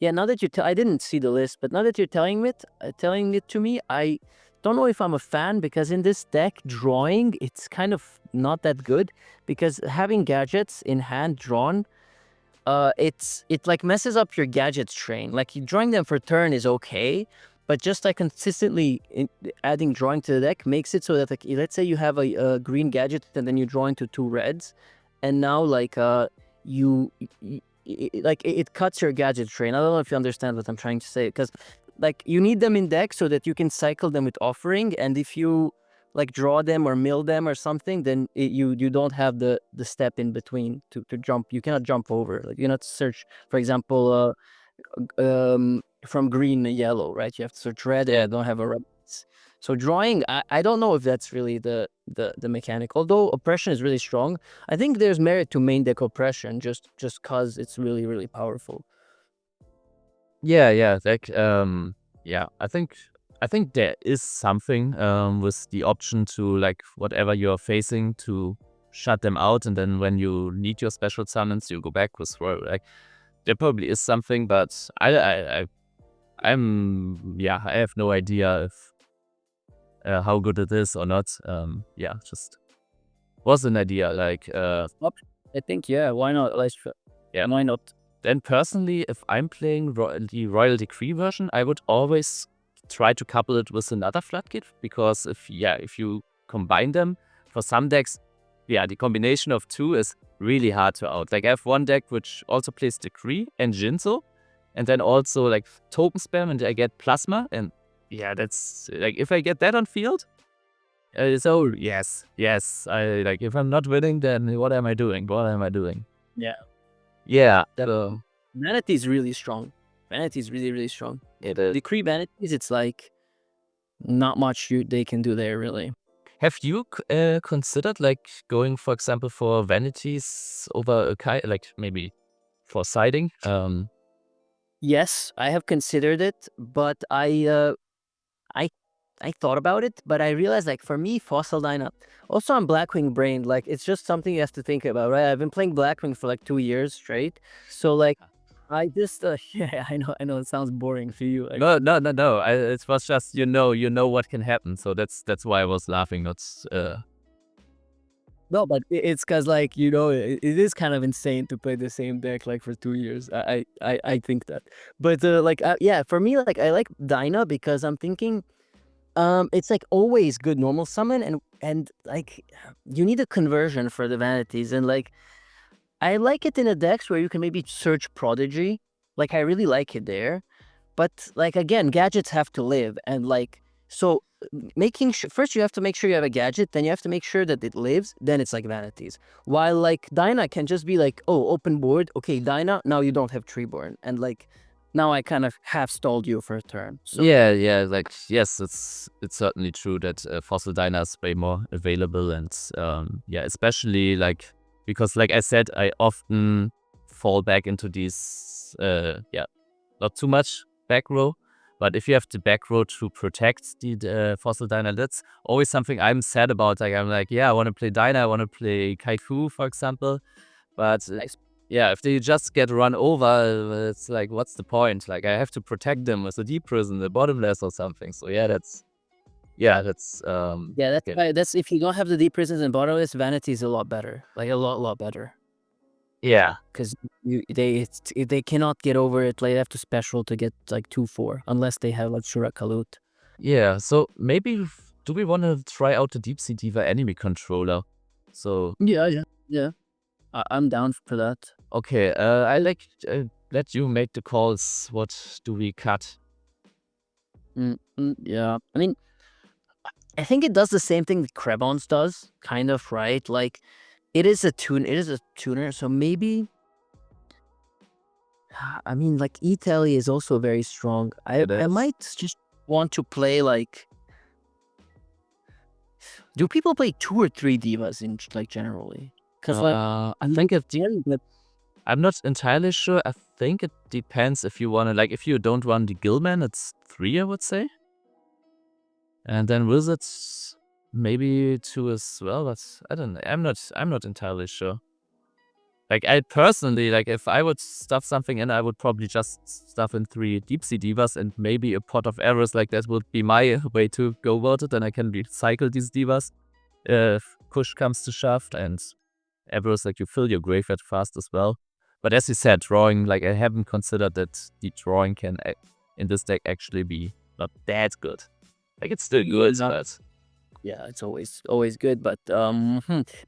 Yeah, now that I didn't see the list, but now that you're telling it to me, I don't know if I'm a fan, because in this deck, drawing, it's kind of not that good, because having gadgets in hand drawn, it like messes up your gadgets train. Like, drawing them for turn is okay, but just like consistently adding drawing to the deck makes it so that, like, let's say you have a green gadget and then you draw into 2 reds, and now like it cuts your gadget train. I don't know if you understand what I'm trying to say, because like you need them in deck so that you can cycle them with Offering, and if you like draw them or mill them or something, then you don't have the step in between to jump. You cannot jump over. Like, you cannot search, for example, from green to yellow, right? You have to search red, and I don't have a red. So drawing, I don't know if that's really the mechanic. Although Oppression is really strong, I think there's merit to main deck Oppression just cause it's really, really powerful. Yeah. Like, I think there is something with the option to, like, whatever you're facing, to shut them out, and then when you need your special summons, you go back with throw. Like, there probably is something, but I have no idea if how good it is or not. Just was an idea. Like, I think, why not? Why not? Then personally, if I'm playing the Royal Decree version, I would always try to couple it with another Floodgate, because if you combine them, for some decks, the combination of 2 is really hard to out. Like, I have one deck which also plays Decree and Jinzo, and then also like token spam, and I get Plasma, and that's like, if I get that on field, so yes, I like, if I'm not winning, then what am I doing? Yeah. Vanity is really strong. Vanity is really, really strong. It is. Decree Vanities, it's like not much they can do there, really. Have you considered, like, going, for example, for Vanities over a like maybe for siding? Yes, I have considered it, but I thought about it, but I realized, like, for me, Fossil Dyna, also I'm Blackwing brained, like, it's just something you have to think about, right? I've been playing Blackwing for like 2 years straight, so like, I just yeah, I know it sounds boring for you. Like, No. It was just, you know what can happen, so that's why I was laughing. Not no, but it's because, like, it is kind of insane to play the same deck like for 2 years. I think that, but yeah, for me, like, I like Dyna because I'm thinking, it's like always good normal summon, and like you need a conversion for the vanities, and like I like it in a decks where you can maybe search Prodigy. Like, I really like it there, but like, again, gadgets have to live, and like, so making sure first you have to make sure you have a gadget, then you have to make sure that it lives, then it's like vanities. While like Dyna can just be like, oh, open board, okay, Dyna, now you don't have Treeborn, and like now I kind of half stalled you for a turn. So yeah. Like, yes, it's certainly true that Fossil Dyna is way more available, and especially like, because, like I said, I often fall back into these not too much back row. But if you have the back row to protect the Fossil Dyna, that's always something I'm sad about. Like, I'm like, I want to play Dyna, I want to play Kaifu, for example. But if they just get run over, it's like, what's the point? Like, I have to protect them with a deep prison, the bottomless or something. So that's why, that's if you don't have the deep prisons and bottomless, vanity is a lot better, like a lot better. Yeah, because they cannot get over it. Like, they have to special to get like 2/4 unless they have like Shura Kalut. Yeah, so maybe do we want to try out the Deep Sea Diva enemy controller? So Yeah. Yeah, I'm down for that. Okay, I let you make the calls. What do we cut? Yeah, I mean, I think it does the same thing that Krebons does, kind of, right? Like, it is a tuner, so maybe. I mean, like, E-Tally is also very strong. I might just want to play, like... Do people play 2 or 3 divas in, like, generally? Because, like, I think I'm not entirely sure. I think it depends if you want to, like, if you don't run the Gillman, it's 3, I would say. And then Wizards, maybe 2 as well, but I don't know. I'm not entirely sure. Like, I personally, like, if I would stuff something in, I would probably just stuff in 3 Deep Sea Divas and maybe a pot of errors. Like, that would be my way to go about it. Then I can recycle these divas if push comes to shove, and errors, like, you fill your graveyard fast as well. But as you said, drawing, like, I haven't considered that the drawing can, in this deck, actually be not that good. Like, it's still good, but... Yeah, it's always good, but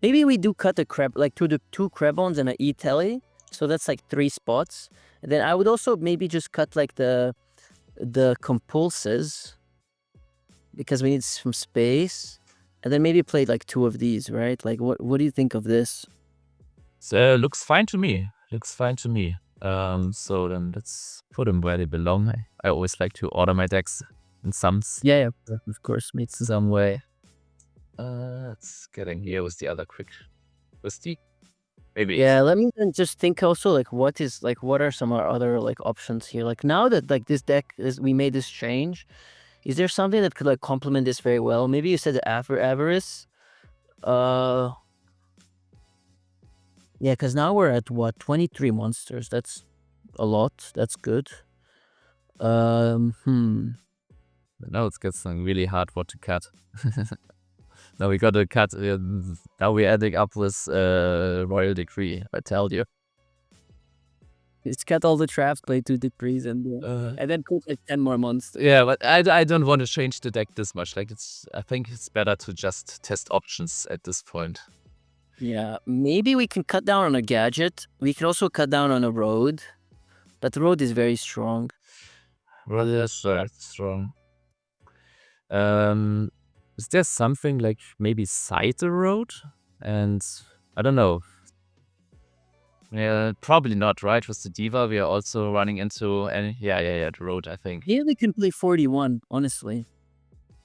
maybe we do cut the crab, like, to the 2 Krebons and an E-Telly, so that's like 3 spots. And then I would also maybe just cut, like, the compulses, because we need some space, and then maybe play like 2 of these, right? Like, what do you think of this? So, looks fine to me. Looks fine to me. So then let's put them where they belong. I always like to order my decks in sums. Yeah, of course, makes sense. Some way. Let's get in here with the other quick twisty. Maybe. Yeah, let me then just think also, like, what are some other, like, options here? Like, now that, like, this deck we made this change, is there something that could, like, complement this very well? Maybe you said the Avarice. Yeah, because now we're at what, 23 monsters. That's a lot. That's good. Now it's getting really hard what to cut. Now we gotta cut. Now we're adding up with Royal Decree. I tell you. It's cut all the traps, play 2 decrees, and then put like 10 more monsters. Yeah, but I don't want to change the deck this much. Like, I think it's better to just test options at this point. Yeah, maybe we can cut down on a gadget. We can also cut down on a road. But the road is very strong. Road is strong. Is there something like maybe side the road? And I don't know. Yeah, probably not, right? With the Diva, we are also running into the road, I think. Yeah, we can play 41, honestly.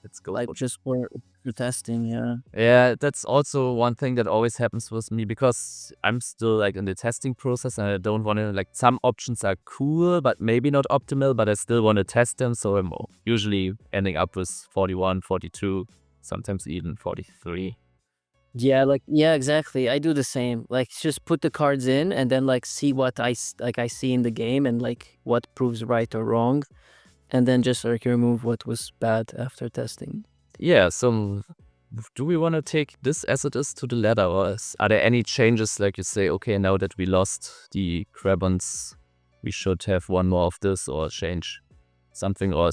Let's go. Like, just for testing, yeah. Yeah, that's also one thing that always happens with me, because I'm still, like, in the testing process, and I don't want to, like, some options are cool, but maybe not optimal, but I still want to test them, so I'm usually ending up with 41, 42, sometimes even 43. Yeah, exactly. I do the same. Like, just put the cards in and then, like, see what I see in the game, and, like, what proves right or wrong, and then just, like, remove what was bad after testing. Yeah, so do we want to take this as it is to the ladder, or are there any changes, like, you say, okay, now that we lost the Krebons, we should have one more of this, or change something, or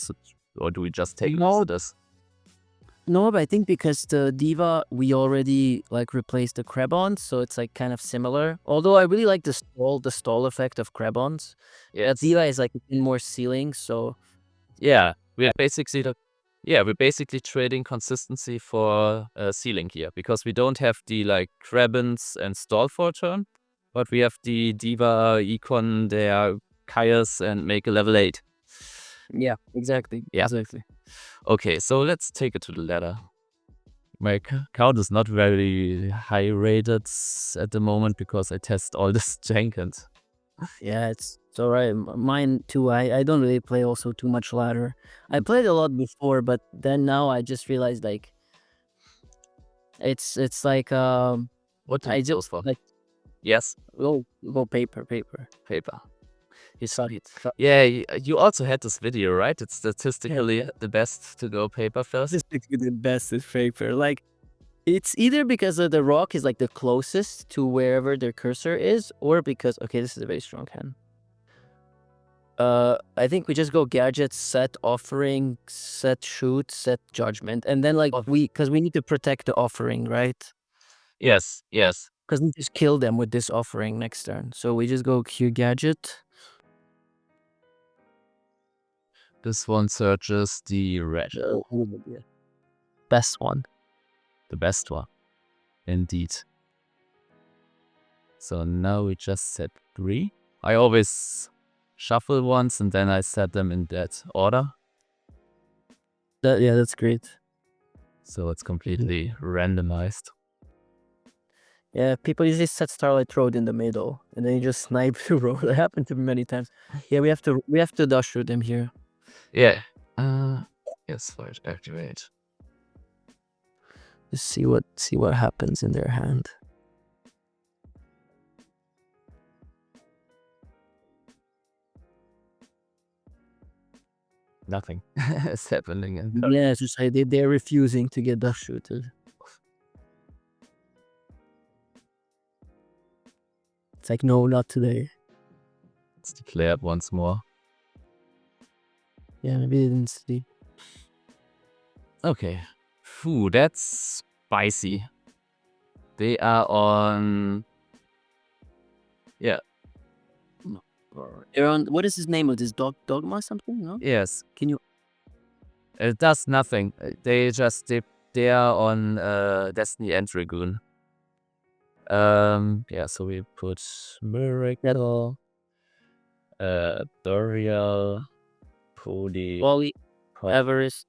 do we just take this? No, but I think because the Diva, we already, like, replaced the Krebons, so it's, like, kind of similar. Although I really like the stall effect of Krebons. Yeah, Diva is, like, in more ceiling, so... Yeah, we're basically trading consistency for ceiling here, because we don't have the, like, Krebons and stall for a turn, but we have the Diva, Econ, their Caius, and make a level 8. Yeah, exactly. Yeah. Exactly. Okay, so let's take it to the ladder. My count is not very high rated at the moment, because I test all this jank, and... Yeah, it's alright. Mine too. I don't really play also too much ladder. I played a lot before, but then now I just realized, like, it's like What I just for? like... Yes. Go paper. You saw it. Yeah, you also had this video, right? It's statistically the best to go paper first. The best is paper. Like, it's either because the rock is, like, the closest to wherever their cursor is, or because... Okay, this is a very strong hand. I think we just go gadget, set offering, set shoot, set judgment, and then, like, because we need to protect the offering, right? Yes. Because we just kill them with this offering next turn. So we just go Q gadget. This one searches the red. Best one. The best one. Indeed. So now we just set 3. I always shuffle once and then I set them in that order. Yeah, that's great. So it's completely randomized. Yeah, people usually set Starlight Road in the middle, and then you just snipe the road. That happened to me many times. Yeah, we have to dash through them here. Yeah. Yes, fight activate. Just see what happens in their hand. Nothing is happening. Yeah, it's just like they're refusing to get dash shooted. It's like, no, not today. It's declared once more. Yeah, maybe they didn't see. Okay. Phew, that's spicy. They are on... Yeah. They're on, what is his name of this dogma or something? No? Yes. Can you? It does nothing. They are on Destiny and Dragoon. Yeah, so we put Miracle, Dorial, Poli, Wally, Everest,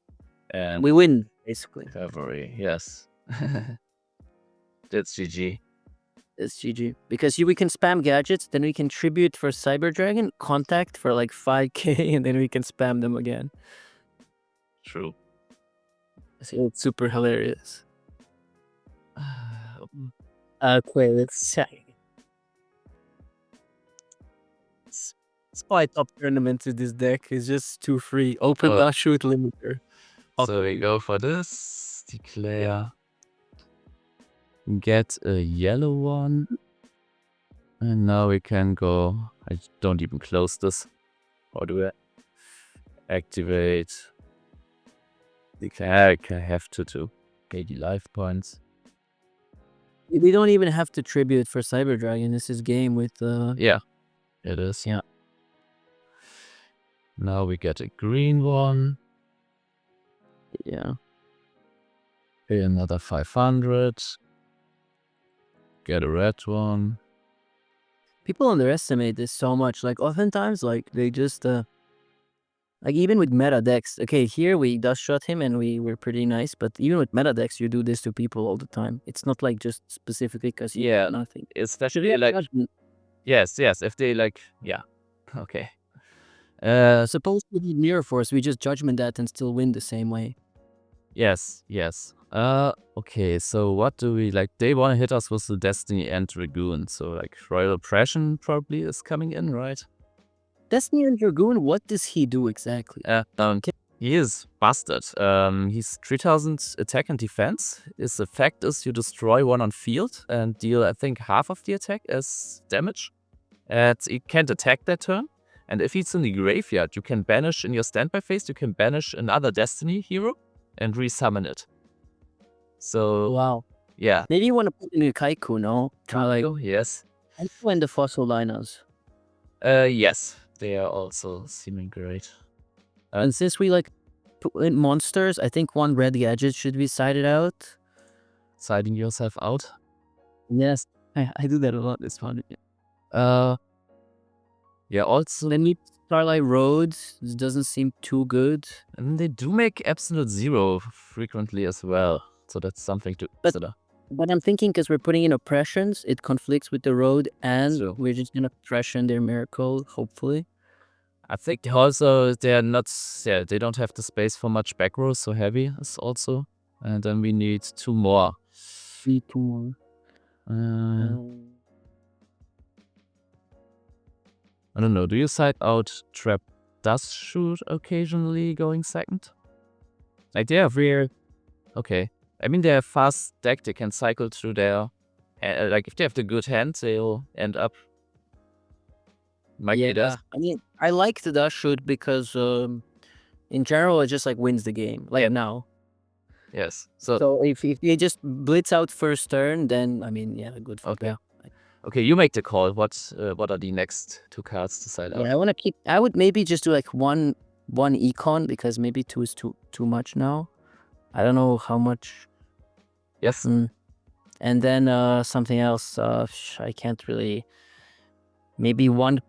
and we win basically. Cavalry. Yes. That's GG. It's GG. Because we can spam gadgets, then we can tribute for Cyber Dragon, contact for like 5k, and then we can spam them again. True. It's super hilarious. Okay, let's check. It's quite top tournament to this deck. It's just too free. Open dash shoot limiter. So we go for this. Declare. Get a yellow one. And now we can go. I don't even close this. Or do I? Activate. Declare. I have to do 80 life points. We don't even have to tribute for Cyber Dragon. This is game with Yeah, it is. Yeah. Now we get a green one. Yeah. Pay another 500. Get a red one. People underestimate this so much. Like oftentimes, like they just like even with meta decks. Okay, here we dust shot him and we were pretty nice, but even with meta decks, you do this to people all the time. It's not like just specifically because you Yeah, nothing. especially like yes, if they like okay. Suppose we need Mirror Force, we just judgment that and still win the same way. Yes. Okay, so what do we like? They want to hit us with the Destiny and Dragoon, so like Royal Oppression probably is coming in, right? Destiny and Dragoon, what does he do exactly? He is busted. He's 3000 attack and defense. His effect is you destroy one on field and deal, I think, half of the attack as damage. And he can't attack that turn. And if he's in the graveyard, you can banish in your standby phase, you can banish another Destiny hero and resummon it. So, Wow. yeah. Maybe you want to put in a Kaiku, no? Like, Yes. and when the fossil liners. Yes. They are also seeming great. And since we like put in monsters, I think one red gadget should be sided out. Siding yourself out? Yes. I do that a lot this one. Yeah, also then we Starlight Roads. This doesn't seem too good. And they do make Absolute Zero frequently as well. So that's something to consider. But I'm thinking because we're putting in oppressions, it conflicts with the road, and we're just gonna oppression their miracle, hopefully. I think also they're not, they don't have the space for much back row, so heavy is also. And then we need 2 more. 2 more. I don't know, do you side out Trap does shoot occasionally going second? Like they are rare. Okay. I mean, they're a fast deck, they can cycle through their... like if they have the good hand, they'll end up... Yeah, I mean, I like the dash shoot because in general, it just like wins the game. Like now. Yes. So So if they just blitz out first turn, then I mean, yeah, good for okay. them. Okay, you make the call. What are the next 2 cards to side out? Yeah, I want to keep. I would maybe just do like one econ, because maybe 2 is too much now. I don't know how much. Yes. And then something else. I can't really. Maybe one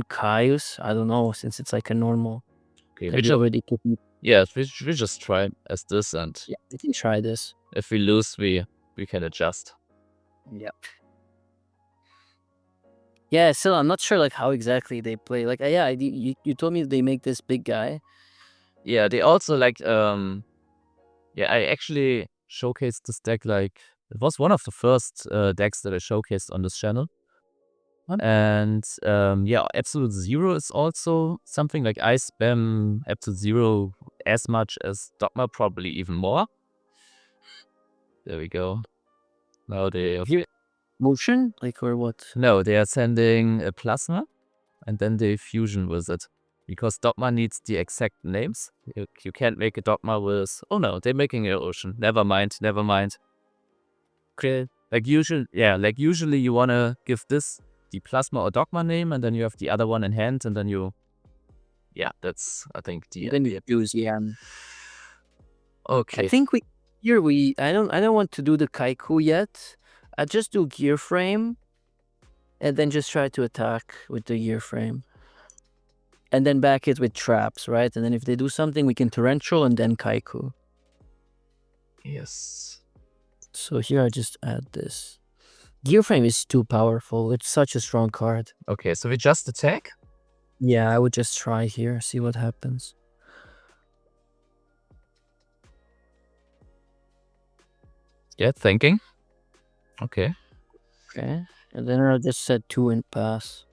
Caius. I don't know, since it's like a normal. Okay, Like already could be. yes, we just try as this, and Yeah, we can try this. if we lose, we can adjust. Yeah. Yeah, still, I'm not sure like how exactly they play. Like, yeah, you told me they make this big guy. Yeah, they also like yeah, I actually showcased this deck, like it was one of the first decks that I showcased on this channel. And yeah, Absolute Zero is also something like I spam Absolute Zero as much as Dogma, probably even more. There we go. Now they Motion? Like, or what? no, they are sending a plasma and then they fusion with it. Because Dogma needs the exact names. You can't make a Dogma with, oh no, they're making an ocean. Never mind. Okay. Like usually you wanna give this the plasma or Dogma name, and then you have the other one in hand, and then you, yeah, that's I think the Then you use, yeah. Okay. I think I don't want to do the Kaiku yet. I just do gear frame, and then just try to attack with the gear frame. And then back it with traps, right? And then if they do something, we can torrential and then Kaiku. Yes. So here I just add this. Gear frame is too powerful. It's such a strong card. Okay, so we just attack? Yeah, I would just try here, see what happens. Yeah, thinking. Okay. Okay. And then I'll just set 2 and pass.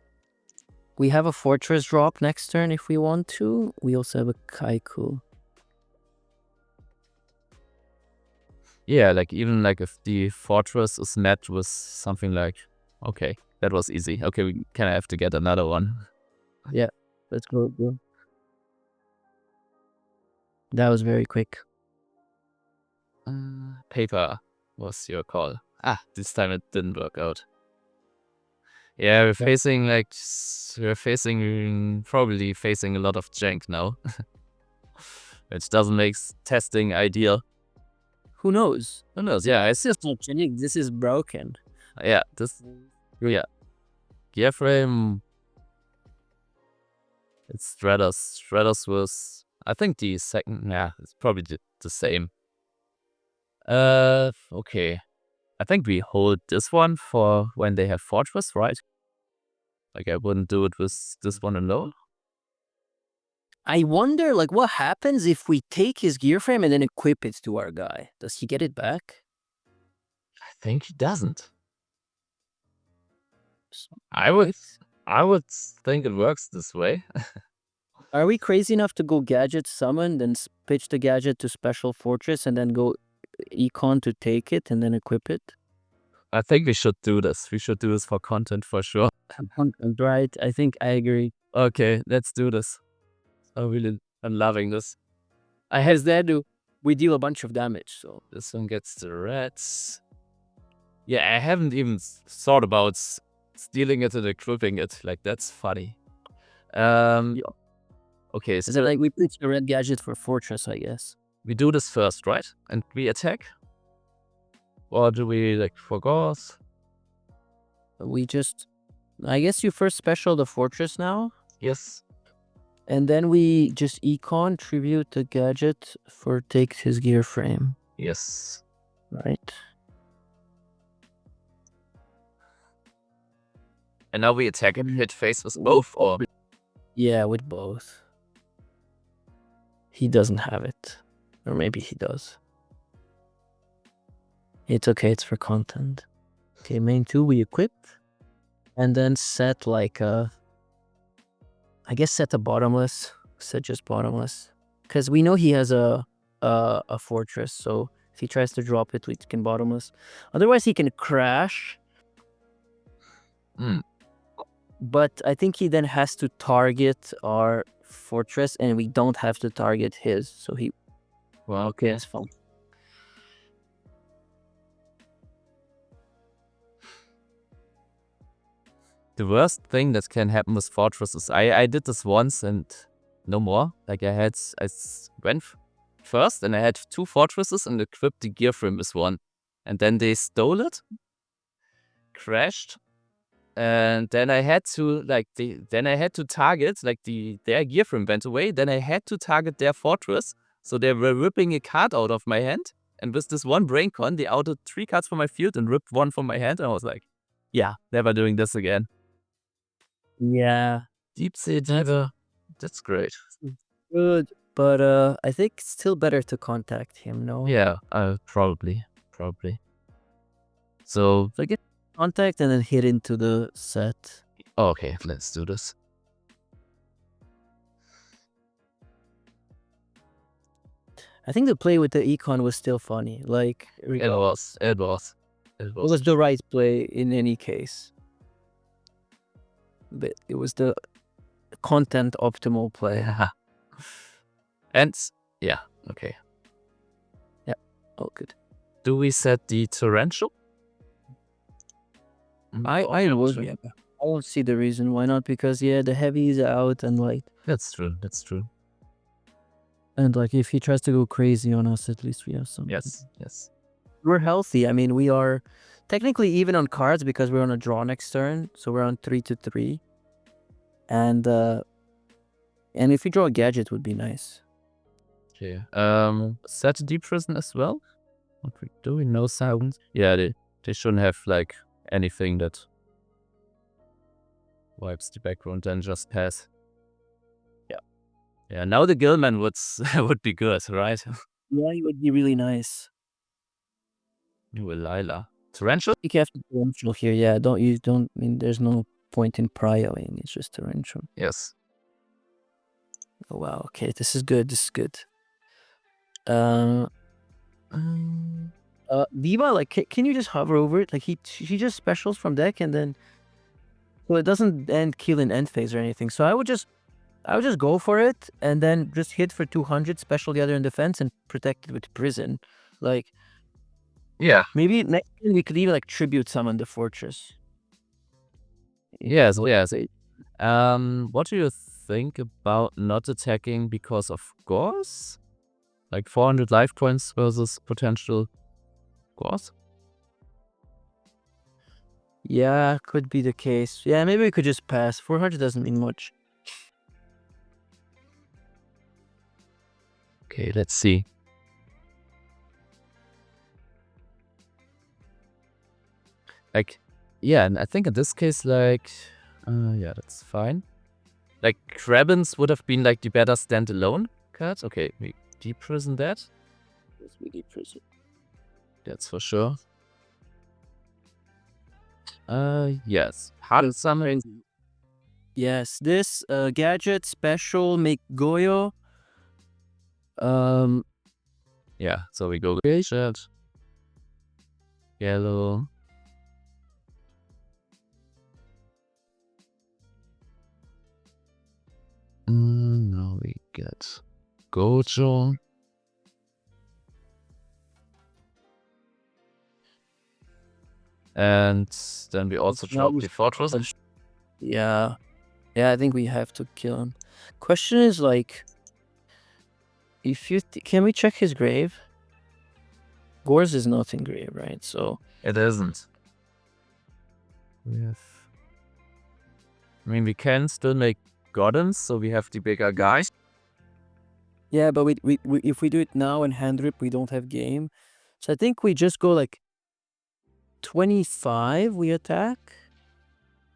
We have a fortress drop next turn if we want to. We also have a Kaiku. Yeah, like even like if the fortress is met with something like, okay, that was easy. Okay, we kind of have to get another one. Yeah, let's go. That was very quick. Paper was your call. Ah, this time it didn't work out. Yeah, we're probably facing a lot of jank now. Which doesn't make testing ideal. Who knows? Who knows? Yeah, it's just this is broken. Yeah, gear frame. It's Stratos. Stratos was, I think, the second. Yeah, it's probably the same. Okay. I think we hold this one for when they have Fortress, right? Like I wouldn't do it with this one alone. I wonder, like, what happens if we take his gear frame and then equip it to our guy? Does he get it back? I think he doesn't. I would think it works this way. Are we crazy enough to go gadget summon, then pitch the gadget to special fortress, and then go econ to take it and then equip it? I think we should do this. We should do this for content for sure. Right, I think I agree. Okay, let's do this. I'm loving this. As that do, we deal a bunch of damage, so this one gets the reds. Yeah, I haven't even thought about stealing it and equipping it. Like, that's funny. Okay, so like we pitch the red gadget for fortress, I guess. We do this first, right? And we attack? Or do we, like, forgot? We just, I guess you first special the fortress now? Yes. And then we just econ tribute the gadget for takes his gear frame. Yes. Right. And now we attack him hit face with both, or? Yeah, with both. He doesn't have it. Or maybe he does. It's okay, it's for content. Okay, main 2 we equip. And then set like a, I guess set a bottomless. Set just bottomless. Because we know he has a fortress, so if he tries to drop it, we can bottomless. Otherwise he can crash. But I think he then has to target our fortress, and we don't have to target his. So he, well, okay, that's fine. The worst thing that can happen with fortresses, I did this once and no more. Like I went first and I had 2 fortresses and equipped the gear frame with one. And then they stole it, crashed, and then I had to target, like their gear frame went away, then I had to target their fortress. So they were ripping a card out of my hand. And with this one brain con, they outed 3 cards from my field and ripped one from my hand. And I was like, yeah, never doing this again. Yeah. Deep Sea Diver. That's great. Good. But I think it's still better to contact him, no? Yeah, probably. So, So get contact and then hit into the set. okay, let's do this. I think the play with the econ was still funny. Like, It was. it was the right play in any case. But it was the content optimal play. Yeah. And, yeah, okay. Yeah, oh, good. Do we set the Torrential? I would, yeah. I don't see the reason why not, because yeah, the heavy is out and like. That's true. And like if he tries to go crazy on us, at least we have something. Yes. We're healthy. I mean, we are technically even on cards because we're on a draw next turn, so we're on 3-3. And if we draw a gadget, would be nice. Okay. Set Deep Prison as well. What we doing? No sounds. Yeah, they shouldn't have like anything that wipes the background, then just pass. Yeah, now the Gilman would be good, right? Yeah, it would be really nice. New Lila. Torrential? You have to torrential here, yeah. I mean there's no point in prioing, it's just torrential. Yes. Oh wow, okay, this is good. Diva, like can you just hover over it? Like he just specials from deck and then, well, it doesn't end kill in end phase or anything. So I would just go for it and then just hit for 200, special the other in defense and protect it with prison. Like, yeah, maybe next turn we could even like tribute summon the fortress. Yes. What do you think about not attacking because of Gauss? Like 400 life points versus potential Gauss? Yeah, could be the case. Yeah, maybe we could just pass. 400 doesn't mean much. Okay, let's see. Like, yeah, and I think in this case, like, yeah, that's fine. Like, Krabbins would have been like the better standalone cards. Okay, we deprison that. Yes, we deprison. That's for sure. Yes. Hard summon. Yes, this gadget special make Goyo. Yeah, so we go gadget. Yellow. Now we get Gojo. And then we also drop the fortress. Yeah, I think we have to kill him. Question is like, if you can we check his grave? Gors is not in grave, right? So it isn't. Yes. I mean, we can still make Gordons, so we have the bigger guys. Yeah, but we if we do it now and hand rip, we don't have game. So I think we just go like 25. We attack.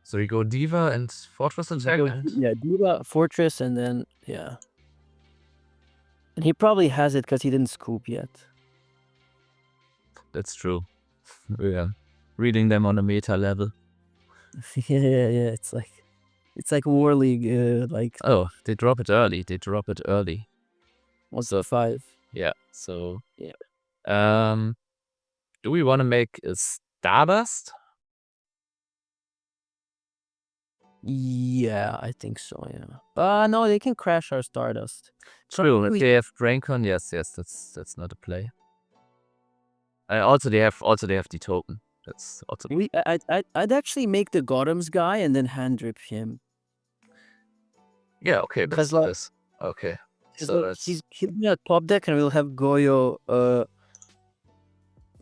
So we go Diva and Fortress attack. Yeah, Diva, Fortress, and then yeah. And he probably has it because he didn't scoop yet. That's true. Yeah, reading them on a meta level. Yeah. It's like War League. Like, oh, they drop it early. What's the 5? Yeah. So yeah. Do we want to make a Stardust? Yeah, I think so. Yeah. No, they can crash our Stardust. True. If they have Draincon, yes, that's not a play. Also they have the token. That's also I'd actually make the Gothams guy and then hand drip him. yeah. Okay, Because that's like this. Okay, so he'll be at top deck and we'll have Goyo.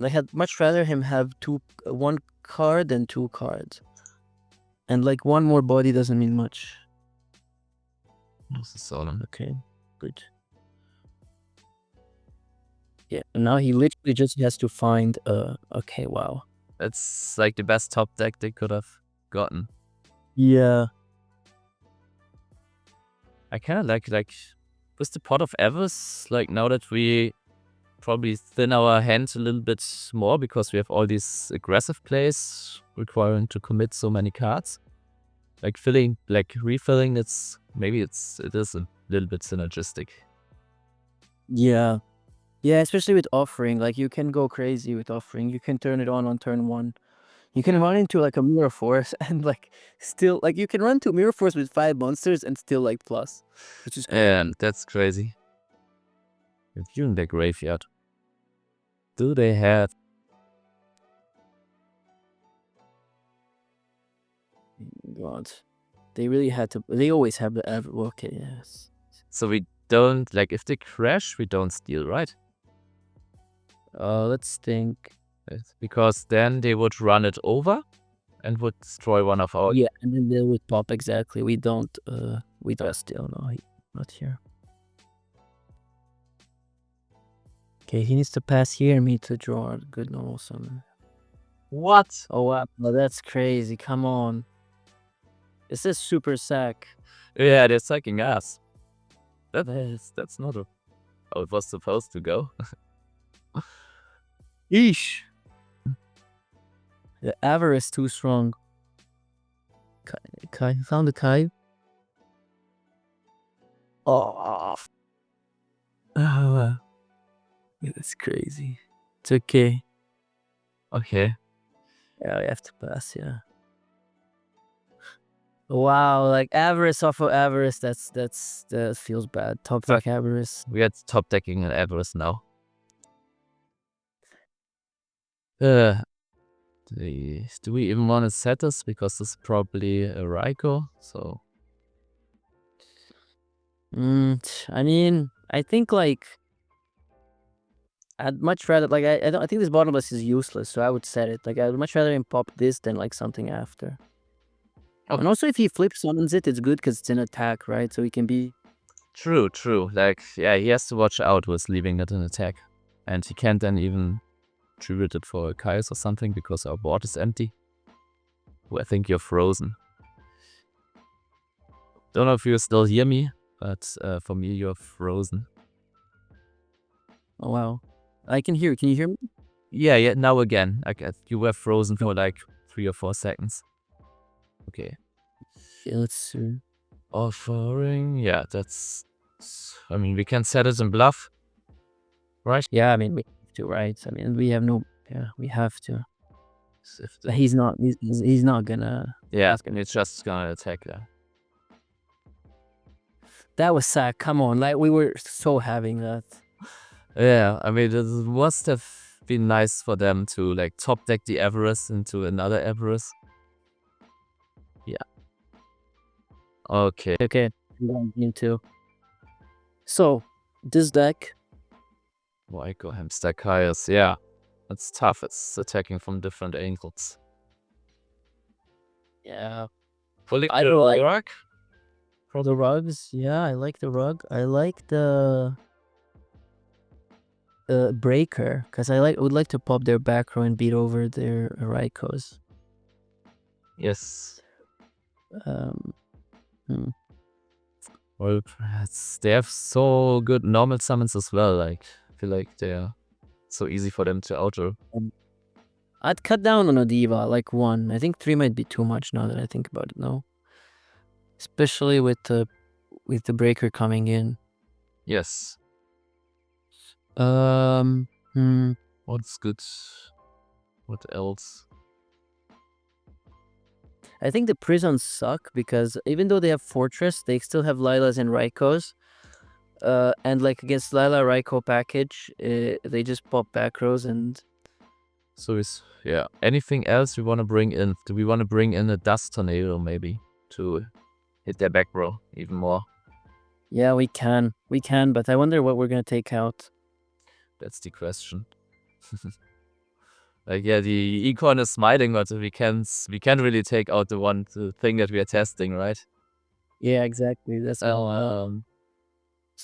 I had much rather him have one card than 2 cards, and like one more body doesn't mean much. this is Solon. Okay, good. Yeah, and now he literally just has to find. Okay, wow. That's like the best top deck they could have gotten. Yeah. I kind of like with the Pot of Evers, like now that we probably thin our hand a little bit more because we have all these aggressive plays requiring to commit so many cards. Like refilling, it is a little bit synergistic. Yeah. Yeah, especially with offering. Like you can go crazy with offering. You can turn it on turn 1. You can run into like a Mirror Force and like still like you can run to Mirror Force with 5 monsters and still like plus, which is cool. And that's crazy. Viewing their graveyard. Do they have? God, they really had to. They always have the okay. Yes. So we don't like if they crash, we don't steal, right? Let's think. Because then they would run it over and would destroy one of our. Yeah, and then they would pop exactly. We don't steal. No, not here. Okay, he needs to pass here. Me to draw a good normal summon. What? Oh wow, no, that's crazy. Come on. This is super sack. Yeah, they're sucking ass. That's not how it was supposed to go. Yeesh. The avarice too strong. Kai found the Kai. Oh. Yeah, that's crazy. It's okay. Okay. Yeah, we have to pass. Yeah. Wow, like avarice off of avarice. That feels bad. Top deck avarice. We had top decking and avarice now. Do we even want to set this? Because this is probably a Ryko, so. I mean, I think like I'd much rather like I think this bottomless is useless, so I would set it. Like I'd much rather him pop this than like something after. Okay. And also if he flip summons it, it's good because it's an attack, right? So he can be True. Like, yeah, he has to watch out with leaving it an attack. And he can't then even tribute it for a Caius or something because our board is empty. Oh, I think you're frozen. Don't know if you still hear me, but for me, you're frozen. Oh wow. I can hear. Can you hear me? Yeah, now again. You were frozen for like 3 or 4 seconds. Okay. Yeah, let's see. Offering. Yeah, that's. I mean, we can set it in bluff, right? Yeah, I mean we have to, right? I mean we have no. Yeah, we have to. He's not. He's not gonna. Yeah, it's just gonna attack that. That was sack. Come on, like we were so having that. Yeah, I mean, it must have been nice for them to like top deck the avarice into another avarice. Yeah. Okay. Okay. Game 2. So this deck. Ryko, Hamster, Caius. Yeah, it's tough. It's attacking from different angles. Yeah. I don't like rug. For the rugs, yeah, I like the rug. I like the breaker because I would like to pop their back row and beat over their Rykos. Yes. Well, they have so good normal summons as well. Like, I feel like they're so easy for them to outro. I'd cut down on a diva, like 1. I think 3 might be too much now that I think about it. No, especially with the breaker coming in. Yes. What's good? What else? I think the prisons suck because even though they have Fortress, they still have Lilas and Rykos. And like against Lila Ryko package, they just pop back rows and So yeah. Anything else we want to bring in? Do we want to bring in a dust tornado maybe to hit their back row even more? Yeah, we can, but I wonder what we're gonna take out. That's the question. Like, yeah, the econ is smiting, but we can't really take out the thing that we are testing, right? Yeah, exactly. That's so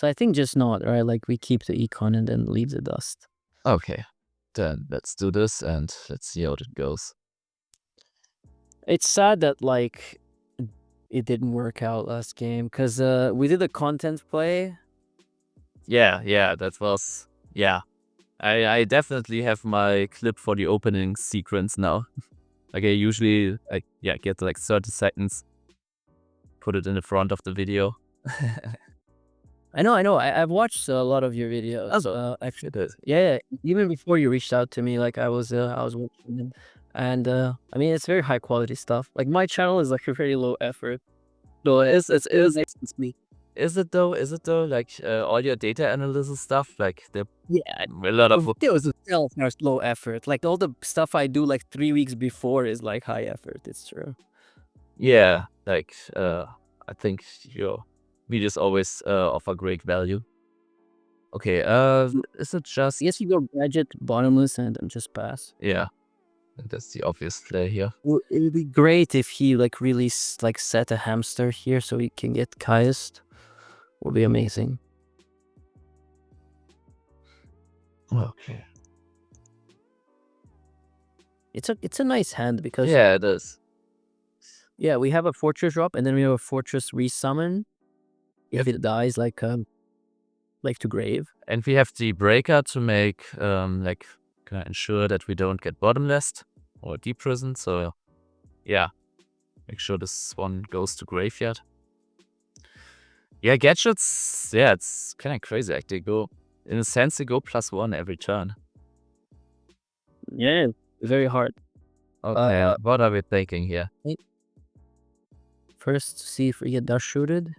I think just not, right? Like we keep the econ and then leave the dust. Okay, then let's do this and let's see how it goes. It's sad that like it didn't work out last game because we did a content play. Yeah, that was, yeah. I definitely have my clip for the opening sequence now. Like I usually get like 30 seconds, put it in the front of the video. I know. I've watched a lot of your videos. Actually, yeah. Even before you reached out to me, like I was watching them, and I mean it's very high quality stuff. Like my channel is like a very low effort. No, it's me. Is it though? Like all your data analysis stuff, like Yeah, a lot of there was itself there's low effort. Like all the stuff I do like 3 weeks before is like high effort. It's true. yeah, like I think your videos always offer great value. Okay, is it just Yes, you go gadget bottomless and then just pass. yeah? That's the obvious play here. Well, it would be great if he like really like set a hamster here so he can get Caius. Would be amazing. Okay. It's a nice hand because Yeah, it is. yeah, we have a fortress drop and then we have a fortress resummon if it dies like to grave. And we have the breaker to make like kind of ensure that we don't get bottomless or deep prison. So yeah, make sure this one goes to graveyard. Yeah, gadgets. Yeah, it's kind of crazy. Like they go, in a sense, they go +1 every turn. Yeah, very hard. Okay, what are we thinking here? First, see if we get dust shooted.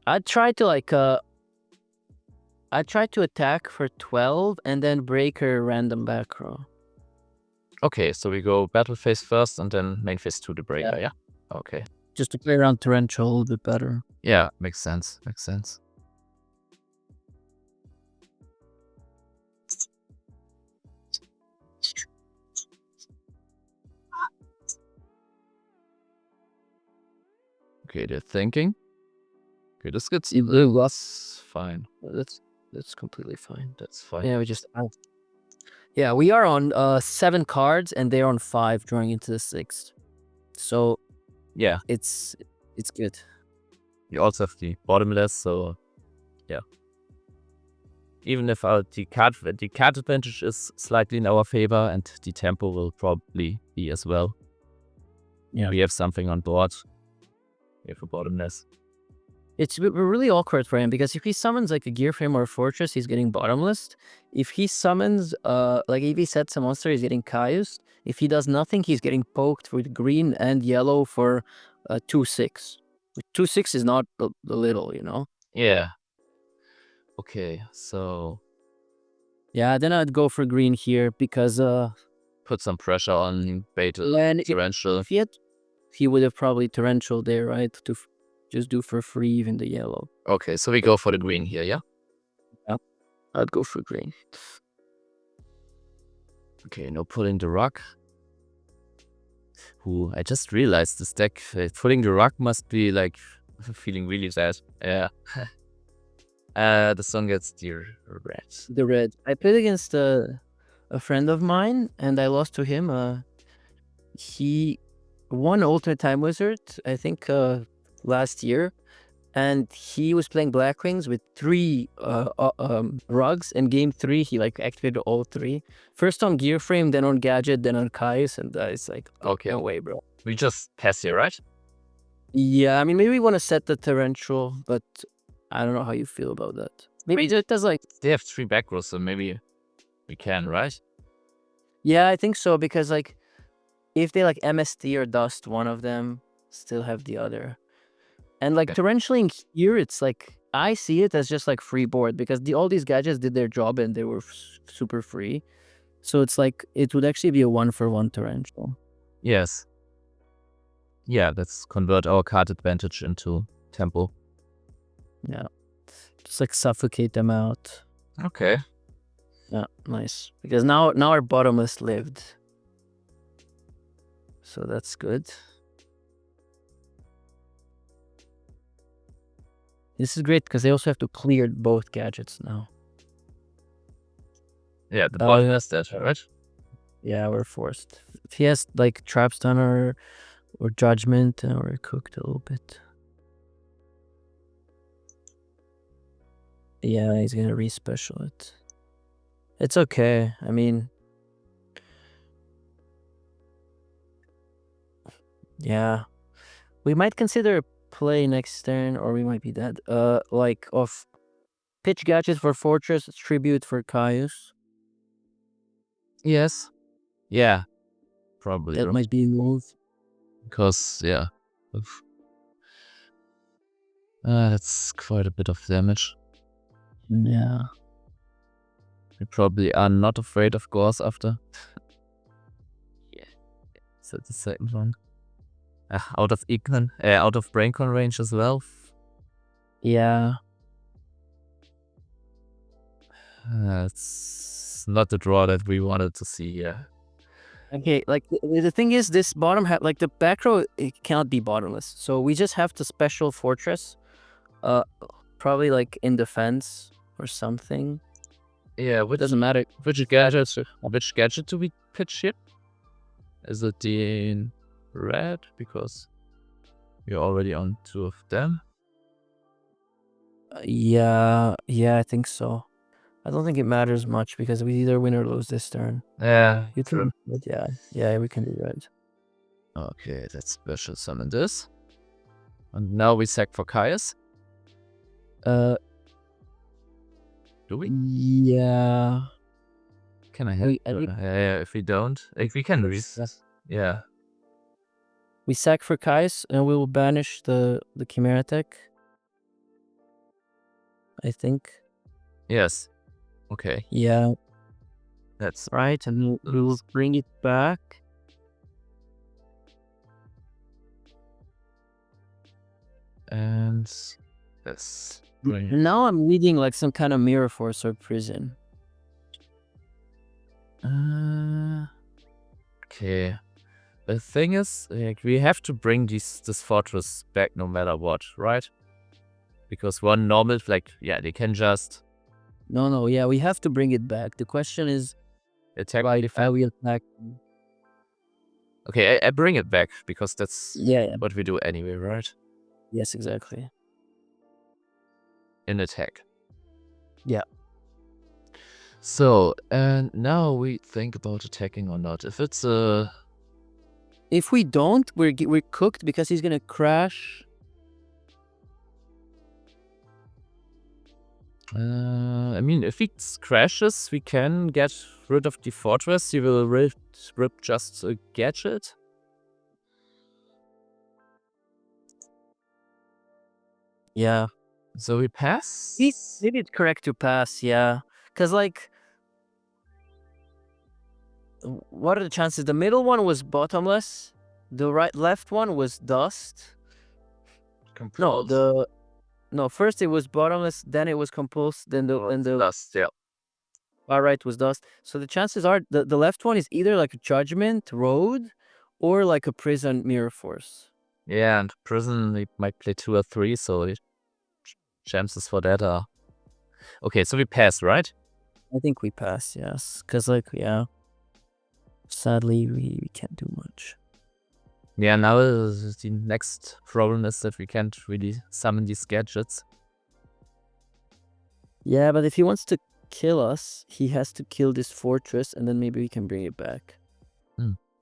I try to like I try to attack for 12 and then breaker random back row. Okay, so we go battle phase first and then main phase 2 the breaker, yeah? Okay. Just to play around Torrential a little bit better. Yeah, makes sense. Okay, they're thinking. Okay, this gets less fine. That's completely fine. That's fine. Yeah, we just yeah, we are on 7 cards and they're on 5 drawing into the 6th. So yeah, it's good. You also have the bottomless, so yeah. Even if the card advantage is slightly in our favor and the tempo will probably be as well. Yeah, we have something on board. We have a bottomless. It's really awkward for him because if he summons like a gear frame or a fortress, he's getting bottomless. If he summons like if he sets a monster, he's getting Caius. If he does nothing, he's getting poked with green and yellow for 2/6. 2/6 is not a little, you know. Yeah. Okay, so yeah, then I'd go for green here because put some pressure on bait Torrential. If he would have probably Torrential there, right? To just do for free even the yellow. Okay, so we go for the green here, yeah? Yeah, I'd go for green. Okay, no pulling the rock. Ooh, I just realized this deck, pulling the rock must be like feeling really sad. Yeah. The song gets the red. The red. I played against a friend of mine and I lost to him. He won Ultimate Time Wizard, I think last year, and he was playing Black Wings with 3 rugs. In game 3, he like activated all 3. First on Gear Frame, then on Gadget, then on Caius, and it's like, okay, no way, bro. We just pass here, right? Yeah, I mean, maybe we want to set the Torrential, but I don't know how you feel about that. Maybe it does like... They have 3 back rows, so maybe we can, right? Yeah, I think so, because like, if they like MST or Dust one of them, still have the other. And like Torrentialing here, it's like, I see it as just like free board because all these gadgets did their job and they were super free. So it's like, it would actually be a 1-for-1 torrential. Yes. Yeah, let's convert our card advantage into tempo. Yeah. Just like suffocate them out. Okay. Yeah, nice. Because now our bottomless lived. So that's good. This is great because they also have to clear both gadgets now. Yeah, the bottom has that, right? Yeah, we're forced. If he has like trap stunner or judgment, we're cooked a little bit. Yeah, he's gonna respecial it. It's okay. I mean, yeah, we might consider play next turn, or we might be dead. Like of pitch gadgets for Fortress, tribute for Caius. Yes. Yeah. Probably. That might be a move. Because, yeah. That's quite a bit of damage. Yeah. We probably are not afraid of Gauss after. Yeah. So the second one. Out of Braincon range as well. Yeah. It's not the draw that we wanted to see here. Okay, like the thing is, this bottom like the back row, it cannot be bottomless. So we just have to special Fortress, probably like in defense or something. Yeah, It doesn't matter. Which gadget do we pitch here? Is it the red? Because we're already on 2 of them. Yeah, I think so. I don't think it matters much because we either win or lose this turn. Yeah, You true. but yeah, we can do that. Okay, let's special summon this. And now we sack for Caius. Do we? Yeah. Can I have? Yeah, if we don't, like we can yeah. We sack for Caius and we will banish the Chimera tech. I think. Yes. Okay. Yeah. That's right, and we will bring it back. And this. Now I'm reading like some kind of mirror force or prison. Okay. The thing is, like, we have to bring this fortress back no matter what, right? Because one normal, like, yeah, they can just... No, yeah, we have to bring it back. The question is... Attack. How we attack. Okay, I bring it back, because that's what we do anyway, right? Yes, exactly. In attack. Yeah. So, and now we think about attacking or not. If it's a... If we don't, we're cooked because he's gonna crash. I mean, if he crashes, we can get rid of the fortress. He will rip just a gadget. Yeah. So we pass? Maybe it's correct to pass, yeah. Because, like... What are the chances? The middle one was bottomless. The left one was dust. Compulse. No, first it was bottomless, then it was compulse, then the dust, yeah. Far right was dust. So the chances are the left one is either like a judgment road or like a prison mirror force. Yeah, and prison we might play 2 or 3, so the chances for that are... Okay, so we pass, right? I think we pass, yes. Because, like, yeah. Sadly, we can't do much. Yeah, now the next problem is that we can't really summon these gadgets. Yeah, but if he wants to kill us, he has to kill this fortress, and then maybe we can bring it back.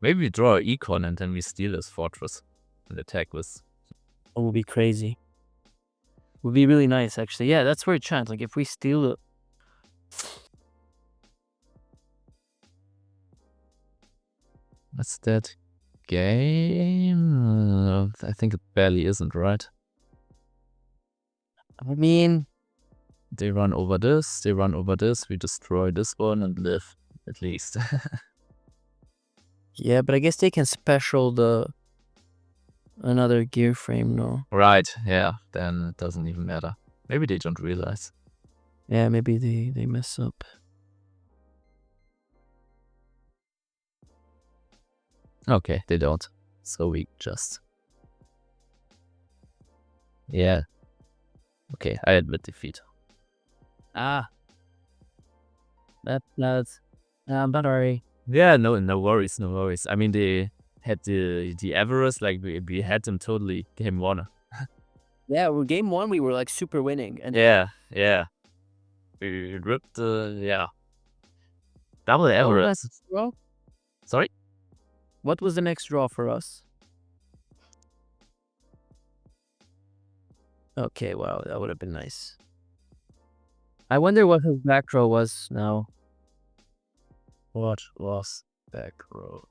Maybe we draw an econ and then we steal his fortress and attack with... It would be crazy. Would be really nice, actually. Yeah, that's where it chance. Like, if we steal it... What's that game? I think it barely isn't, right? I mean... They run over this, we destroy this one and live. at least. Yeah, but I guess they can special another gear frame, no? Right, yeah, then it doesn't even matter. Maybe they don't realize. Yeah, maybe they mess up. Okay, they don't. So we just... Yeah. Okay, I admit defeat. Ah. That's I'm not sorry. Yeah, no worries, no worries. I mean, they had the Everest, like we had them totally game one. Yeah, well, game 1 we were like super winning, and Yeah. We ripped the double Everest. Draw? Sorry? What was the next draw for us? Okay, wow, that would have been nice. I wonder what his back row was now. What was back row?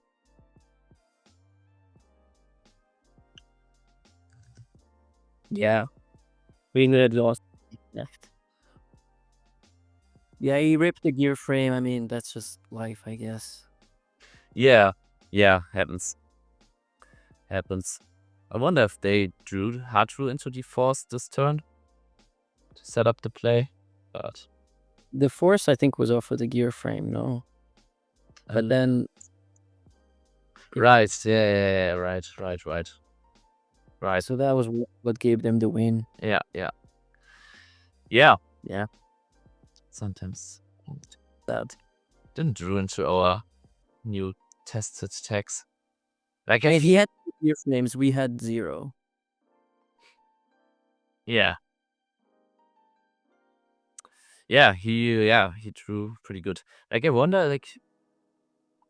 Yeah. We had lost left. Yeah, he ripped the gear frame. I mean, that's just life, I guess. Yeah, happens. I wonder if they hard drew into the force this turn to set up the play, but The force, I think, was off of the gear frame, no? But then... Right, yeah, right. So that was what gave them the win. Yeah. Yeah. Sometimes That. didn't drew into our new tested tags. Like I mean, he had gear frames, we had 0. Yeah, he drew pretty good. Like, I wonder, like,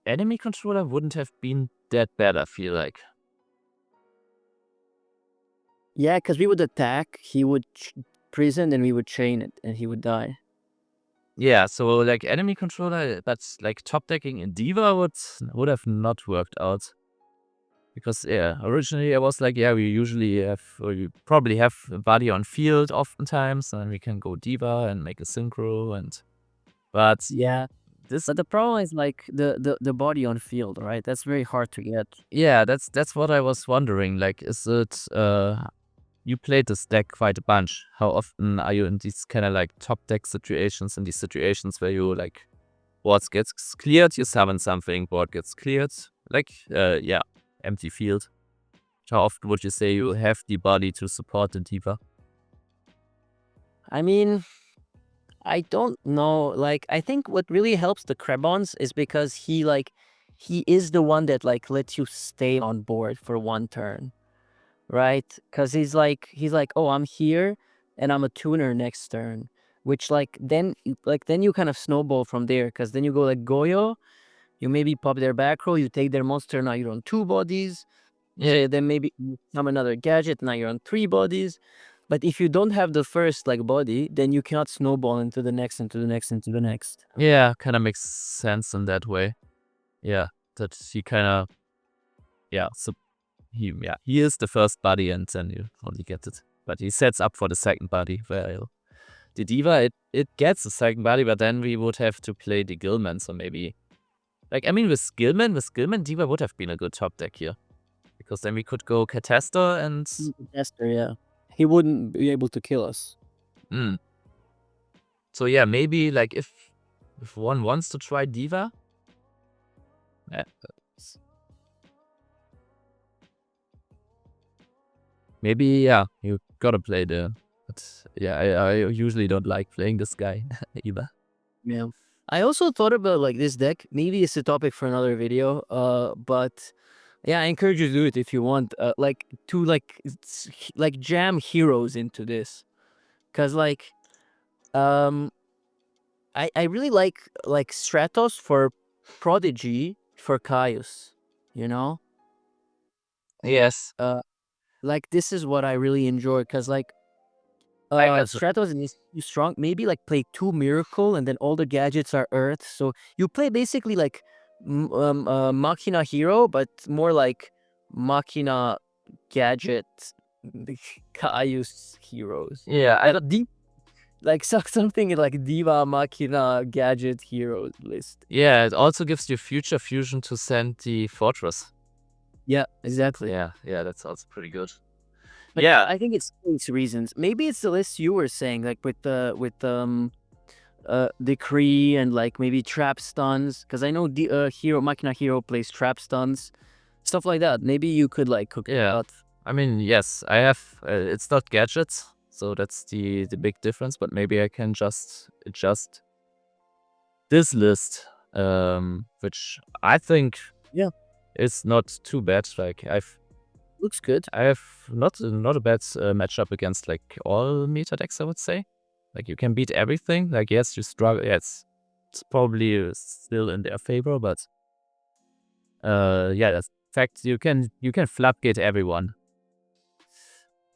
enemy controller wouldn't have been that bad, I feel like. Yeah, because we would attack, he would prison, and we would chain it, and he would die. Yeah, so, like, enemy controller, that's like top decking in Diva would have not worked out. Because, yeah, originally I was like, yeah, we probably have a body on field oftentimes, and we can go Diva and make a synchro, but yeah, but the problem is like the body on field, right? That's very hard to get. Yeah, that's what I was wondering. Like, is it you played this deck quite a bunch. How often are you in these kind of like top deck situations, in these situations where you like board gets cleared, you summon something, board gets cleared, like empty field. How often would you say you have the body to support the Diva? I mean, I don't know. Like, I think what really helps the Krebons is because he is the one that like lets you stay on board for one turn, right? Because he's like, oh, I'm here, and I'm a tuner next turn, which then you kind of snowball from there. Because then you go like Goyo, you maybe pop their back row, you take their monster, now you're on 2 bodies. Yeah, then maybe you come another gadget, now you're on 3 bodies. But if you don't have the first like body, then you cannot snowball into the next, into the next, into the next. Yeah, kind of makes sense in that way. Yeah, that he kind of he is the first body, and then you only get it. But he sets up for the second body. Where the Diva, it gets the second body, but then we would have to play the Gilman. So maybe, like, I mean, with Gilman, Diva would have been a good top deck here, because then we could go Catastor and Catastor, yeah, he wouldn't be able to kill us. So yeah, maybe like if one wants to try Diva. Maybe, yeah, you gotta play but yeah, I usually don't like playing this guy either. Yeah. I also thought about like this deck. Maybe it's a topic for another video. But yeah, I encourage you to do it if you want. Like to like jam heroes into this, cause I really like Stratos for Prodigy for Caius. You know. Yes. Like this is what I really enjoy, cause Stratos is too strong. Maybe like play 2 Miracle, and then all the gadgets are Earth. So you play basically like Machina hero, but more like Machina gadget Caius heroes. Yeah, like something like Diva Machina gadget hero list. Yeah, it also gives you future fusion to send the fortress. Yeah, exactly. Yeah, that's also pretty good. But Yeah, I think it's these reasons. Maybe it's the list you were saying, like with decree and like maybe trap stuns, because I know the hero Machina hero plays trap stuns, stuff like that. Maybe you could like cook it yeah. out. I mean, yes, I have. It's not gadgets, so that's the big difference. But maybe I can just adjust this list, which I think Yeah, is not too bad. Like looks good. I have not a bad matchup against like all meta decks, I would say. Like you can beat everything. Like yes, you struggle. Yes, it's probably still in their favor, but yeah, that's fact. You can floodgate everyone.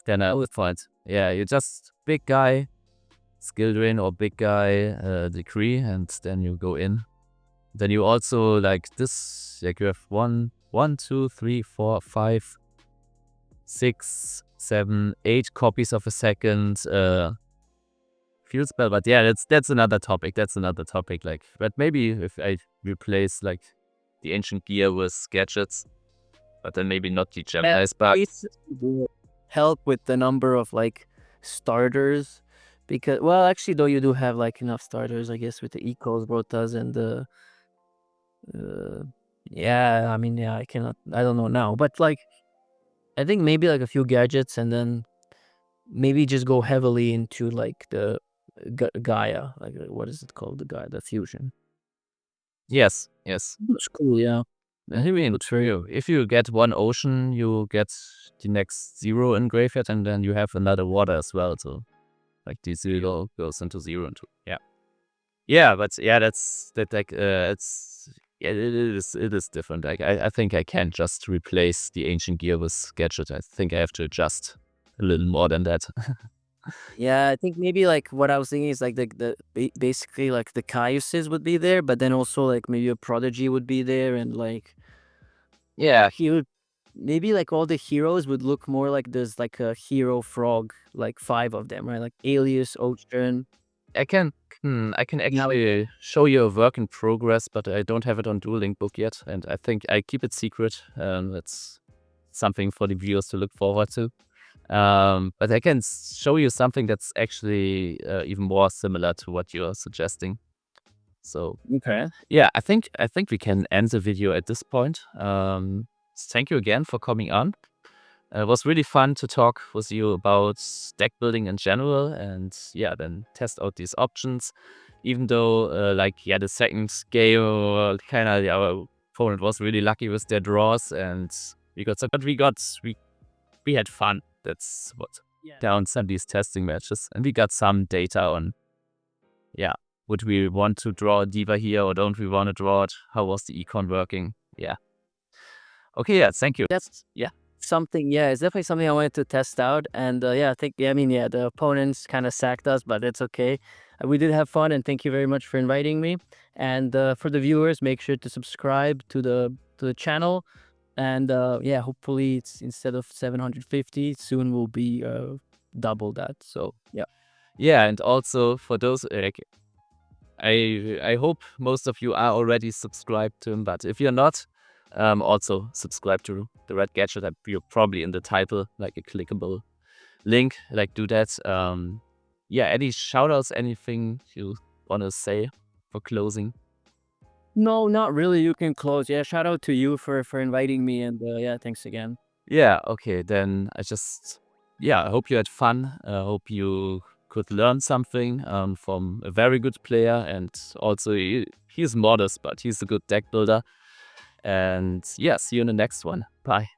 Then I would find, yeah, you just big guy, skill drain, or big guy decree, and then you go in. Then you also like this, like you have 1, 2, 3, 4, 5, 6, 7, 8 copies of a second field spell. But yeah, that's another topic. That's another topic. Like, but maybe if I replace like the ancient gear with gadgets, but then maybe not the Gemini sparks. Help with the number of like starters, because well, actually though you do have like enough starters, I guess, with the Ecos, Rotas, and the yeah. I mean, yeah, I don't know now, but like I think maybe like a few gadgets, and then maybe just go heavily into like the Gaia, like what is it called, the fusion. Yes. It's cool, yeah. I mean, if you get one ocean, you get the next 0 in graveyard, and then you have another water as well. So, like, the 0 goes into 0 and 2. Yeah, but yeah, that's that. Like, it's yeah, it is different. Like, I think I can't just replace the ancient gear with gadget. I think I have to adjust a little more than that. Yeah, I think maybe like what I was thinking is like basically like the Caiuses would be there, but then also like maybe a Prodigy would be there, and like Yeah, he would maybe like all the heroes would look more like there's like a hero frog, like 5 of them, right? Like Alias, Ocean. I can actually show you a work in progress, but I don't have it on Duel Link book yet, and I think I keep it secret. It's something for the viewers to look forward to. But I can show you something that's actually even more similar to what you're suggesting. So Okay. yeah, I think we can end the video at this point. Thank you again for coming on. It was really fun to talk with you about deck building in general, and yeah, then test out these options. Even though, like, yeah, the second game, kind of our opponent was really lucky with their draws, and we had fun. That's what down some of these testing matches, and we got some data on, yeah, would we want to draw a diva here or don't we want to draw it? How was the econ working? Yeah. Okay. Yeah. Thank you. That's something, yeah, it's definitely something I wanted to test out. And yeah, I think, yeah, I mean, yeah, the opponents kind of sacked us, but it's okay. We did have fun, and thank you very much for inviting me. And for the viewers, make sure to subscribe to the channel. And yeah, hopefully it's instead of 750, soon will be double that. So yeah. Yeah, and also for those, like, I hope most of you are already subscribed to him, but if you're not, also subscribe to the Red Gadget. You're probably in the title, like a clickable link. Like, do that. Yeah, any shoutouts, anything you want to say for closing? No, not really. You can close. Yeah, shout out to you for inviting me, and yeah, thanks again. Yeah, okay, then I hope you had fun. I hope you could learn something from a very good player, and also he's modest, but he's a good deck builder. And yeah, see you in the next one. Bye.